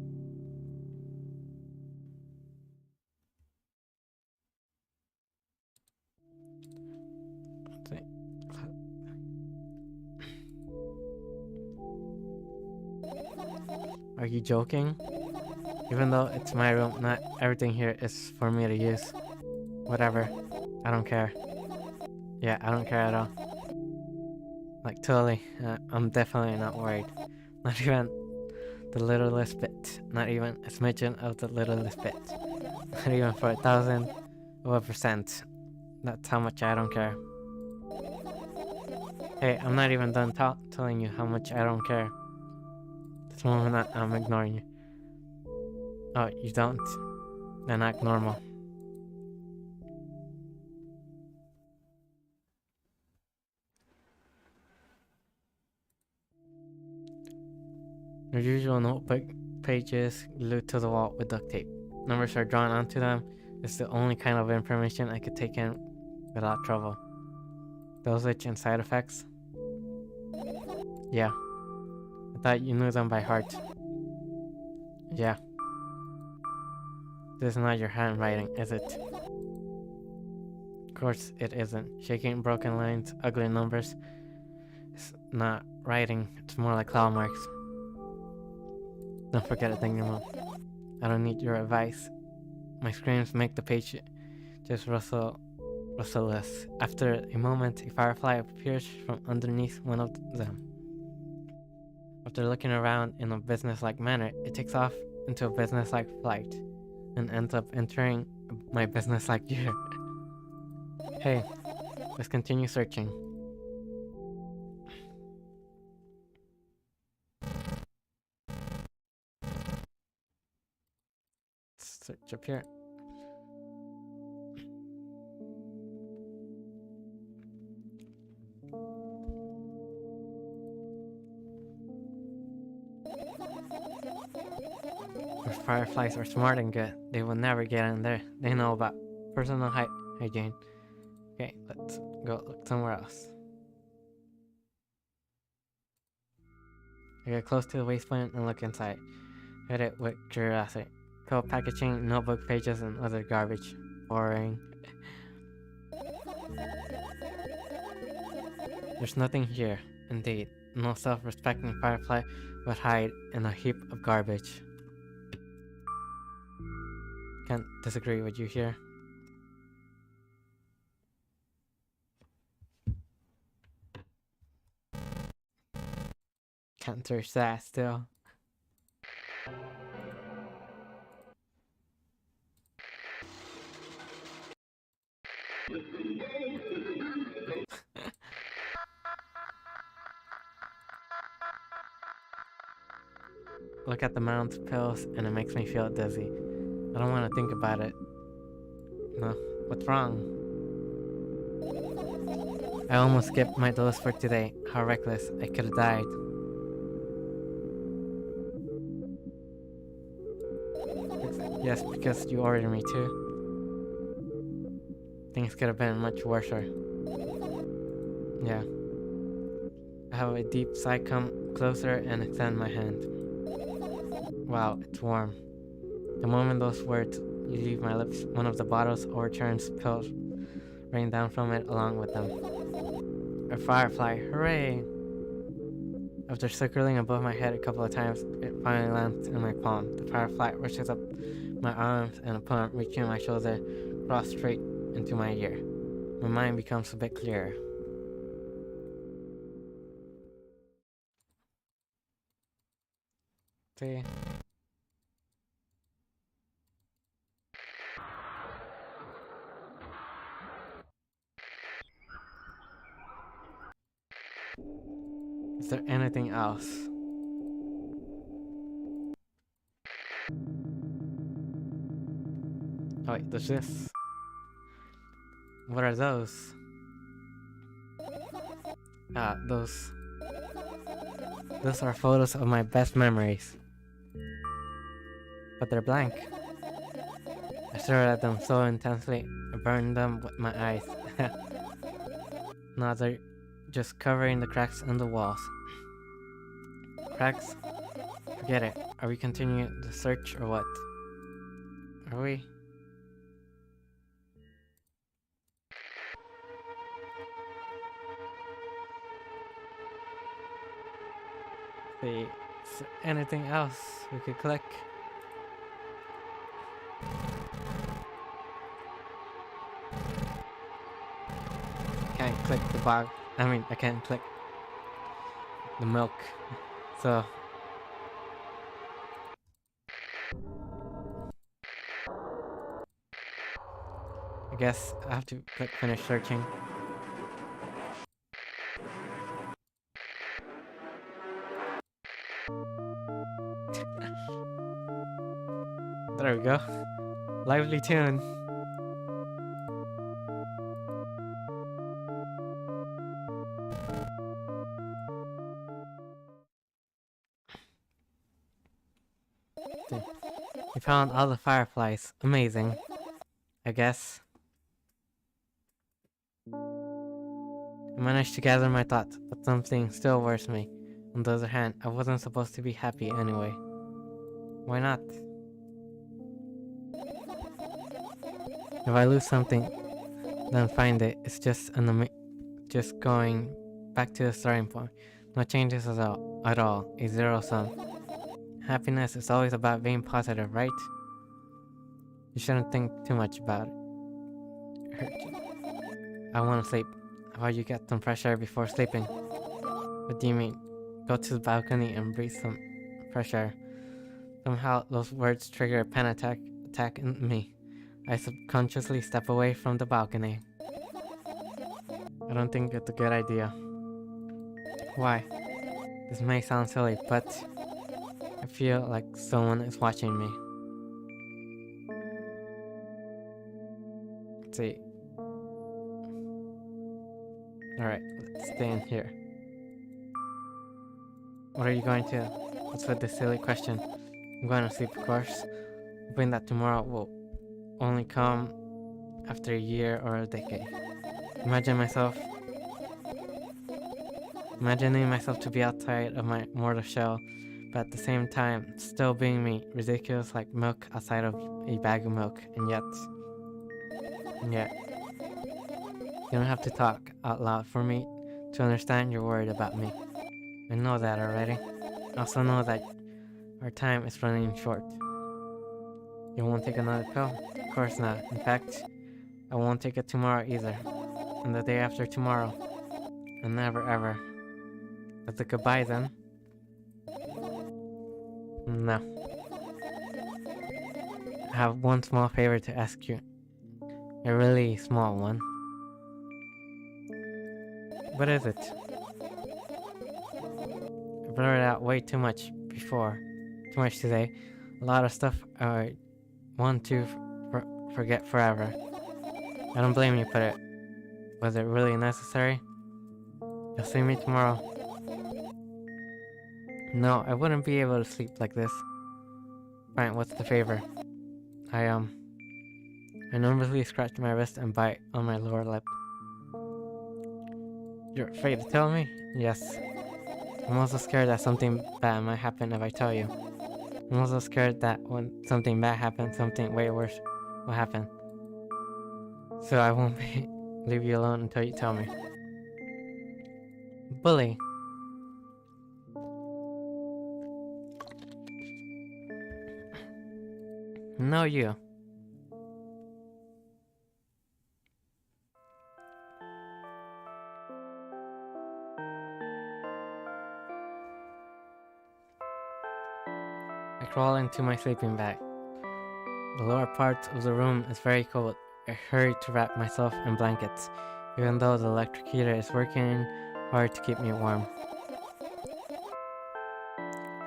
Are you joking? Even though it's my room, not everything here is for me to use. Whatever. I don't care. Yeah, I don't care at all. Like, totally. I'm definitely not worried. Not even the littlest bit. Not even a smidgen of the littlest bit. Not even for 1,000%. That's how much I don't care. Hey, I'm not even done telling you how much I don't care. This moment I'm ignoring you. Oh, you don't? Then act normal. Your usual notebook pages glued to the wall with duct tape. Numbers are drawn onto them. It's the only kind of information I could take in without trouble. Dosage and side effects? Yeah. I thought you knew them by heart. Yeah. This is not your handwriting, is it? Of course it isn't. Shaking, broken lines, ugly numbers. It's not writing, it's more like claw marks. Don't forget a thing, your mom. I don't need your advice. My screams make the page just rustleless. After a moment, a firefly appears from underneath one of them. After looking around in a business-like manner, it takes off into a business-like flight and ends up entering my business-like gear. Hey, let's continue searching. Search up here. If fireflies are smart and good, they will never get in there. They know about personal hygiene. Okay, let's go look somewhere else. I get close to the wasteland and look inside. Hit it with curiosity. Cold packaging, notebook pages, and other garbage. Boring. There's nothing here, indeed. No self-respecting firefly would hide in a heap of garbage. Can't disagree with you here. Can't search that still. Look at the amount of pills and it makes me feel dizzy. I don't want to think about it. No, what's wrong? I almost skipped my dose for today. How reckless. I could have died. Yes, because you ordered me to. Things could have been much worse. Yeah. I have a deep sigh, come closer and extend my hand. Wow, it's warm. The moment those words leave my lips, one of the bottles overturns, pills rain down from it along with them. A firefly, hooray! After circling above my head a couple of times, it finally lands in my palm. The firefly rushes up my arms and upon reaching my shoulder, cross straight into my ear. My mind becomes a bit clearer. See? Is there anything else? Oh wait, there's this. What are those? Those are photos of my best memories. but they're blank. I stared at them so intensely, I burned them with my eyes. Now they're just covering the cracks in the walls. Cracks? Forget it. Are we continuing the search or what? Are we? See, is there anything else we could click? Can't click the bog. I can't click the milk. So I guess I have to click finish searching. There we go. Lively tune. We found all the fireflies. Amazing. I guess. I managed to gather my thoughts, but something still worries me. On the other hand, I wasn't supposed to be happy anyway. Why not? If I lose something, then find it. It's just just going back to the starting point. No changes at all. A zero sum. Happiness is always about being positive, right? You shouldn't think too much about it. I want to sleep. How about you get some fresh air before sleeping? What do you mean? Go to the balcony and breathe some fresh air. Somehow those words trigger a panic attack in me. I subconsciously step away from the balcony. I don't think it's a good idea. Why? This may sound silly, but I feel like someone is watching me. Let's see. Alright, let's stay in here. What are you going to? What's with this silly question? I'm going to sleep, of course. Hoping that tomorrow will only come after a year or a decade. Imagining myself to be outside of my mortal shell, but at the same time still being me, ridiculous like milk outside of a bag of milk, and yet you don't have to talk out loud for me to understand you're worried about me. I know that already. I also know that our time is running short. You won't take another pill? Of course not. In fact, I won't take it tomorrow either. And the day after tomorrow. And never ever. That's a goodbye then. No. I have one small favor to ask you. A really small one. What is it? I blurted out way too much before. Too much today. A lot of stuff I want to forget forever. I don't blame you, but was it really necessary? You'll see me tomorrow. No, I wouldn't be able to sleep like this. Fine, what's the favor? I nervously scratch my wrist and bite on my lower lip. You're afraid to tell me? Yes. I'm also scared that something bad might happen if I tell you. I'm also scared that when something bad happens, something way worse will happen. So I won't leave you alone until you tell me. Bully. No, you. I crawl into my sleeping bag. The lower part of the room is very cold. I hurry to wrap myself in blankets, even though the electric heater is working hard to keep me warm.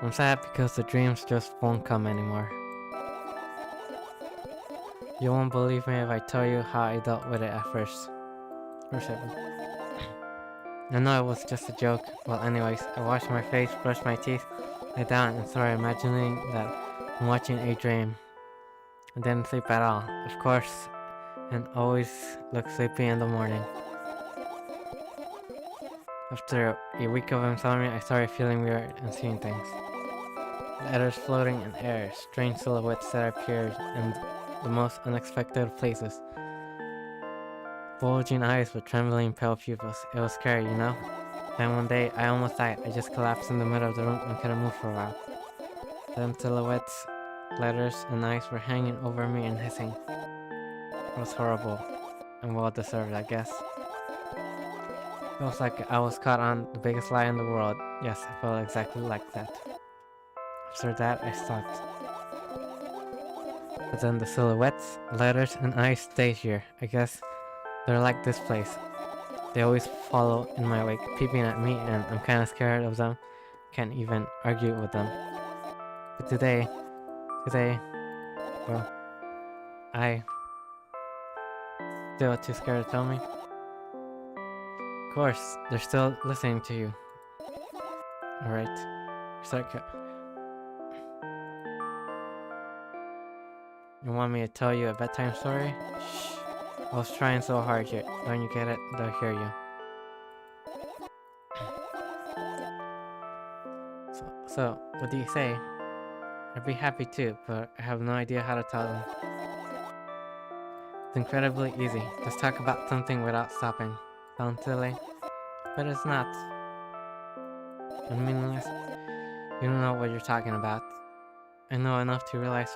I'm sad because the dreams just won't come anymore. You won't believe me if I tell you how I dealt with it at first. I know it was just a joke. Well, anyways, I washed my face, brushed my teeth, lay down, and started imagining that and watching a dream. I didn't sleep at all, of course, and always look sleepy in the morning. After a week of insomnia, I started feeling weird and seeing things. Letters floating in air, strange silhouettes that appeared in the most unexpected places. Bulging eyes with trembling pale pupils. It was scary, you know? Then one day, I almost died. I just collapsed in the middle of the room and couldn't move for a while. Then silhouettes, letters, and eyes were hanging over me and hissing. It was horrible and well deserved, I guess. It was like I was caught on the biggest lie in the world. Yes, I felt exactly like that. After that, I stopped. But then the silhouettes, letters, and eyes stayed here. I guess they're like this place. They always follow in my wake, peeping at me, and I'm kinda scared of them. Can't even argue with them. But today, well, I still too scared to tell me. Of course, they're still listening to you. Alright. You want me to tell you a bedtime story? Shh. I was trying so hard here. Don't you get it? They'll hear you. So, what do you say? I'd be happy too, but I have no idea how to tell them. It's incredibly easy. Just talk about something without stopping. Sounds silly, but it's not. And meaningless. You don't know what you're talking about. I know enough to realize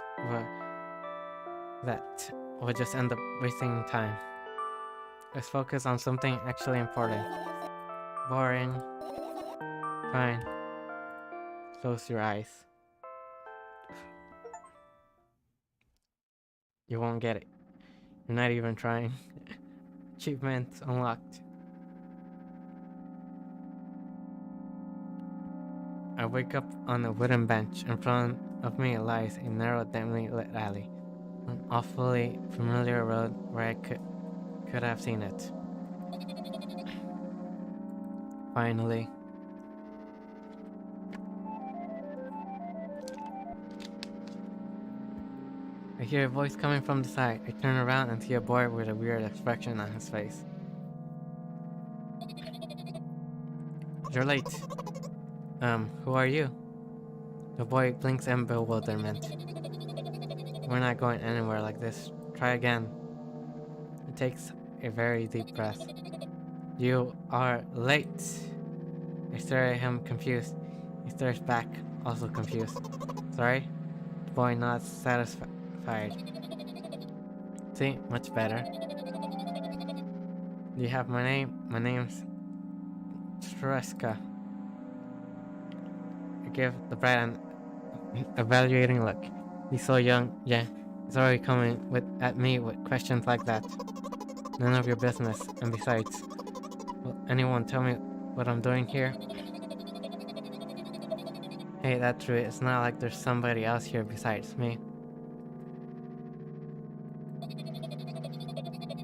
that we'll just end up wasting time. Let's focus on something actually important. Boring. Fine. Close your eyes. You won't get it. You're not even trying. Achievement unlocked. I wake up on a wooden bench. In front of me lies a narrow, dimly lit alley. An awfully familiar road where I could have seen it. Finally. I hear a voice coming from the side. I turn around and see a boy with a weird expression on his face. You're late. Who are you? The boy blinks in bewilderment. We're not going anywhere like this. Try again. It takes a very deep breath. You are late. I stare at him, confused. He stares back, also confused. Sorry? The boy nods, satisfied. See? Much better. Do you have my name? My name's Treska. I give the brat an evaluating look. He's so young, yeah. He's already coming at me with questions like that. None of your business, and besides, will anyone tell me what I'm doing here? Hey, that's true. It's not like there's somebody else here besides me.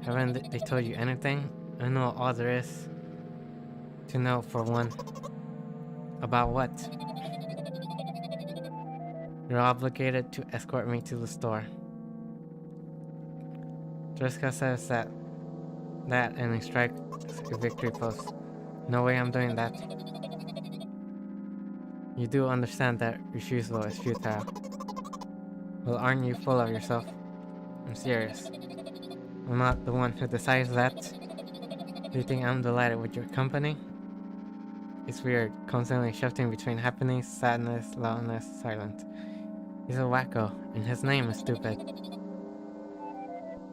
Haven't they told you anything? I know all there is to know for one. About what? You're obligated to escort me to the store. Treska says that and he strikes a victory pose. No way I'm doing that. You do understand that refusal is futile. Well, aren't you full of yourself? I'm serious. I'm not the one who decides that. Do you think I'm delighted with your company? It's weird, constantly shifting between happiness, sadness, loudness, silence. He's a wacko, and his name is stupid.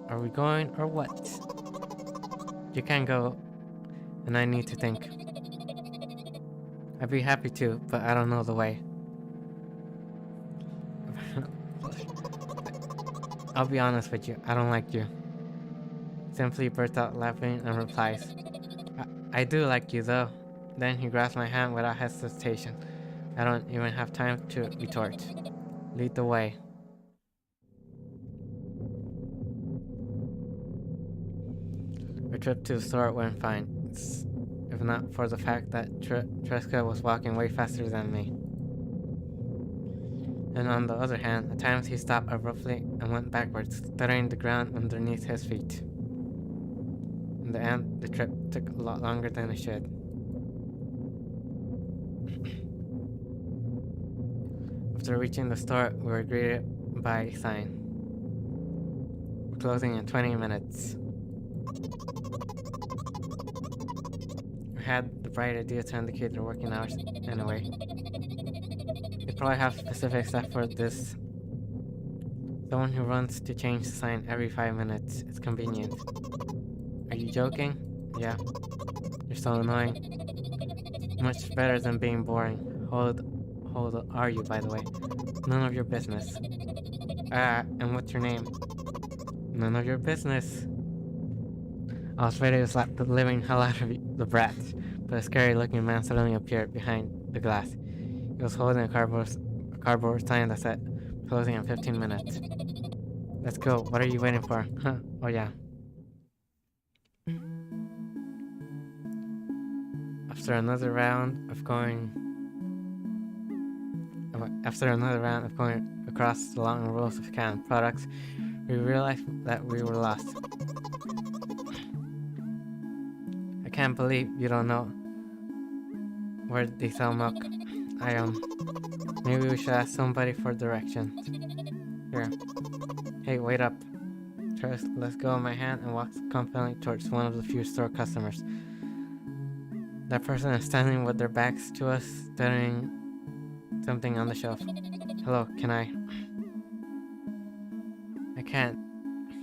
Are we going or what? You can't go, and I need to think. I'd be happy to, but I don't know the way. I'll be honest with you, I don't like you. Simply bursts out laughing and replies, I do like you though. Then he grabs my hand without hesitation. I don't even have time to retort. Lead the way. Our trip to the store went fine, if not for the fact that Treska was walking way faster than me. And on the other hand, at times he stopped abruptly and went backwards, stuttering the ground underneath his feet. In the end, the trip took a lot longer than it should. After reaching the store, we were greeted by a sign. We're closing in 20 minutes. We had the bright idea to indicate their working hours anyway. They probably have specific stuff for this. Someone who runs to change the sign every 5 minutes. It's convenient. Are you joking? Yeah. You're so annoying. Much better than being boring. Hold are you, by the way? None of your business. And what's your name? None of your business. I was ready to slap the living hell out of the brat, but a scary-looking man suddenly appeared behind the glass. He was holding a cardboard sign that said, closing in 15 minutes. Let's go. What are you waiting for? Huh? Oh yeah. After another round of going across the long rows of canned products, we realized that we were lost. I can't believe you don't know where they sell milk. Maybe we should ask somebody for directions. Here. Hey, wait up. Trust, let's go of my hand and walks confidently towards one of the few store customers. That person is standing with their backs to us, studying something on the shelf. Hello, can I can't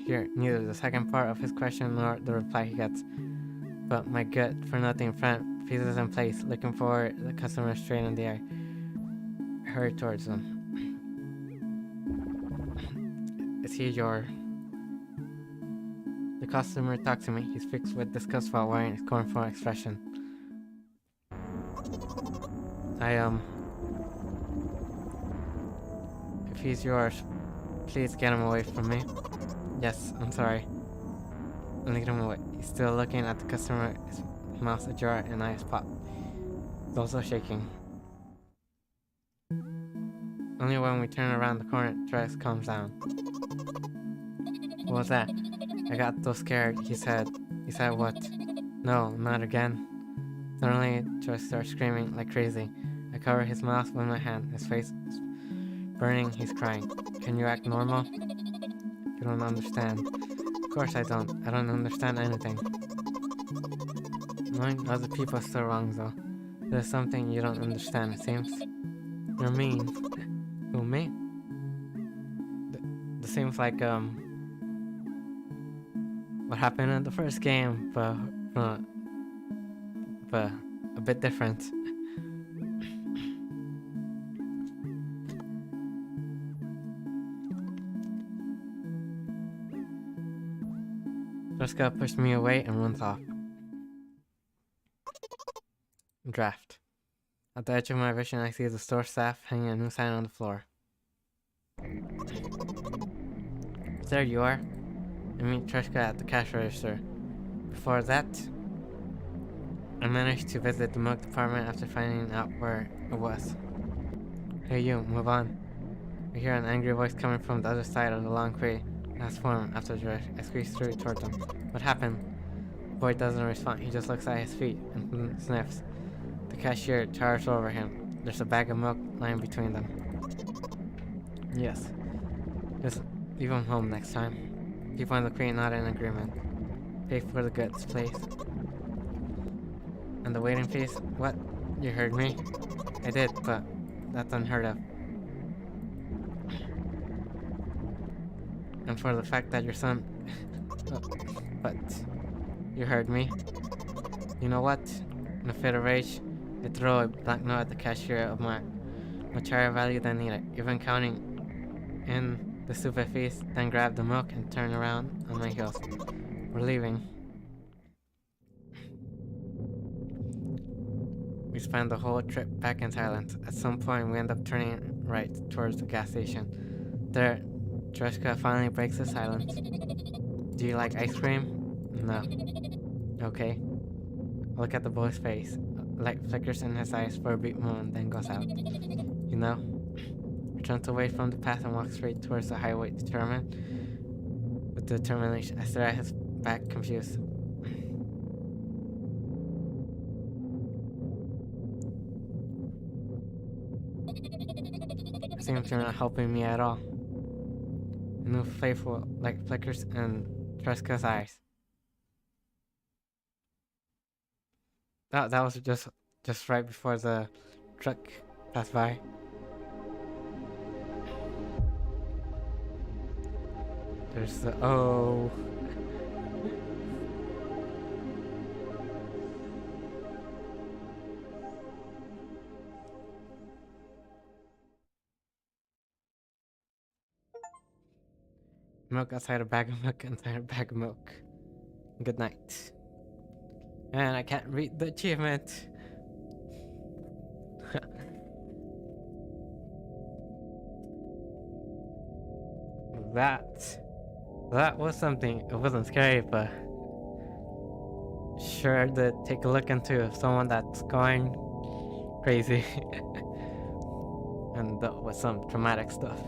hear neither the second part of his question nor the reply he gets. But my good-for-nothing friend freezes in place, looking for the customer straight in the eye. I hurry towards them. Is he your... The customer talks to me. He speaks with disgust while wearing a scornful expression. If he's yours, please get him away from me. Yes, I'm sorry. Let him away. He's still looking at the customer, his mouth ajar and eyes pop. He's also shaking. Only when we turn around the corner, Travis calms down. What was that? I got so scared, he said. He said what? No, not again. Suddenly, Travis starts screaming like crazy. I cover his mouth with my hand. His face is burning. He's crying. Can you act normal? You don't understand. Of course I don't. I don't understand anything. Knowing other people is so wrong, though. There's something you don't understand, it seems. You're mean. Who, me? This seems like, what happened in the first game, but a bit different. Jessica pushed me away and runs off. Draft. At the edge of my vision, I see the store staff hanging a new sign on the floor. There you are. I meet Trishka at the cash register. Before that, I managed to visit the milk department after finding out where it was. Hey you, move on. I hear an angry voice coming from the other side of the long crate. Last form after the I squeeze through toward them. What happened? The boy doesn't respond. He just looks at his feet and sniffs. The cashier towers over him. There's a bag of milk lying between them. Yes. Just leave him home next time. People in the crate nod in agreement. Pay for the goods, please. And the waiting fees? What? You heard me? I did, but that's unheard of. And for the fact that your son... but... You heard me? You know what? In a fit of rage, I throw a blank note at the cashier of much higher value than needed, even counting in the stupid fees, then grab the milk and turn around on my heels. We're leaving. We spend the whole trip back in silence. At some point, we end up turning right towards the gas station. There, Trishka finally breaks the silence. Do you like ice cream? No. Okay. Look at the boy's face. Light flickers in his eyes for a brief moment, then goes out. You know, we're turns away from the path and walks straight towards the highway, determined with determination. I stare at his back, confused. Seems you're not helping me at all. A new faithful light flickers in Tresca's eyes. That was just right before the truck passed by. There's the oh. Milk outside a bag of milk inside a bag of milk. Good night. And I can't read the achievement. That was something. It wasn't scary, but sure did take a look into someone that's going crazy and with some traumatic stuff.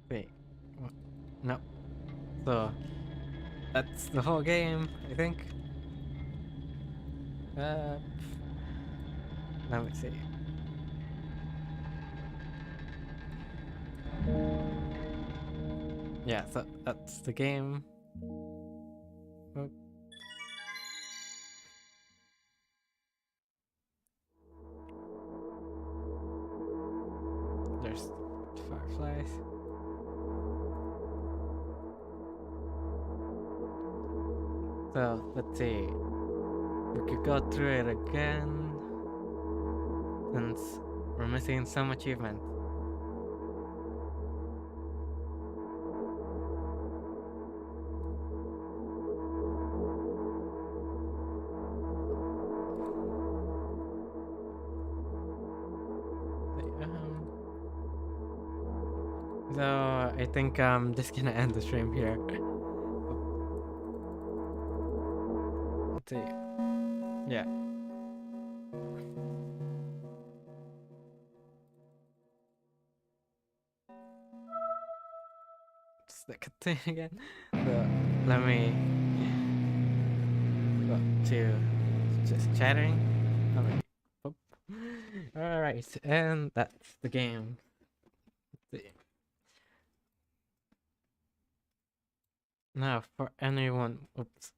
Wait, no. So that's the whole game, I think. Let me see. Yeah, so that's the game. Oh. There's fireflies. So let's see. We could go through it again since we're missing some achievement. So I think I'm just gonna end the stream here. Let's see. Yeah. Just the thing again. So let me go to just chatting. Alright, and that's the game. Let's see. Now for anyone, oops.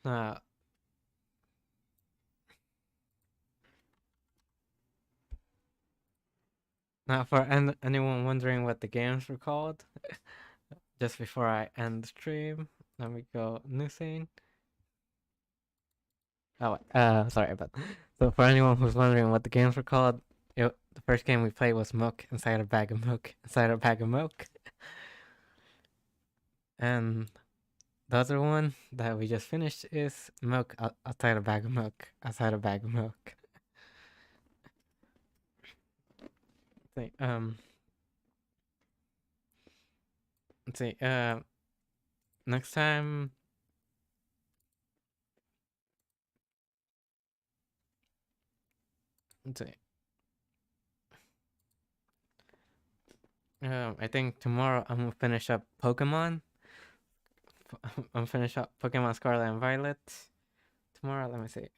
Now for anyone wondering what the games were called, just before I end the stream, let me go new scene. Oh, sorry about that. So for anyone who's wondering what the games were called, the first game we played was Milk inside a bag of milk inside a bag of milk. And the other one that we just finished is Milk outside a bag of milk outside a bag of milk. Let's see, next time. Let's see. I think tomorrow I'm gonna finish up Pokemon. I'm finish up Pokemon Scarlet and Violet. Tomorrow, let me see.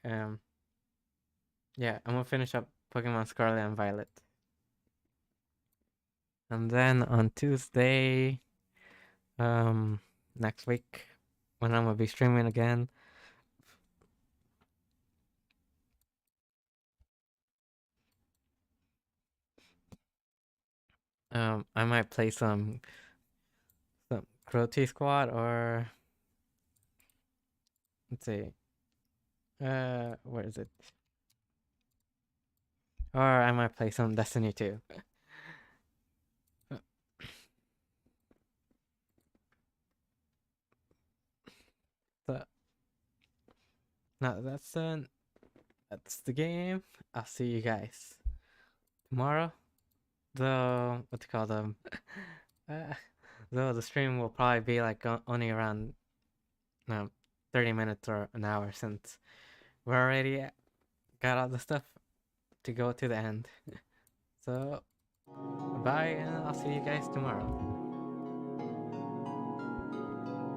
Yeah, I'm gonna finish up Pokemon Scarlet and Violet. And then on Tuesday, um, next week, when I'm gonna be streaming again, I might play some Crotty Squad, or let's see, where is it? Or I might play some Destiny 2. So, now that's the game. I'll see you guys tomorrow. The what to call them? uh, though the stream will probably be like only around 30 minutes or an hour, since we already got all the stuff to go to the end. So bye, and I'll see you guys tomorrow.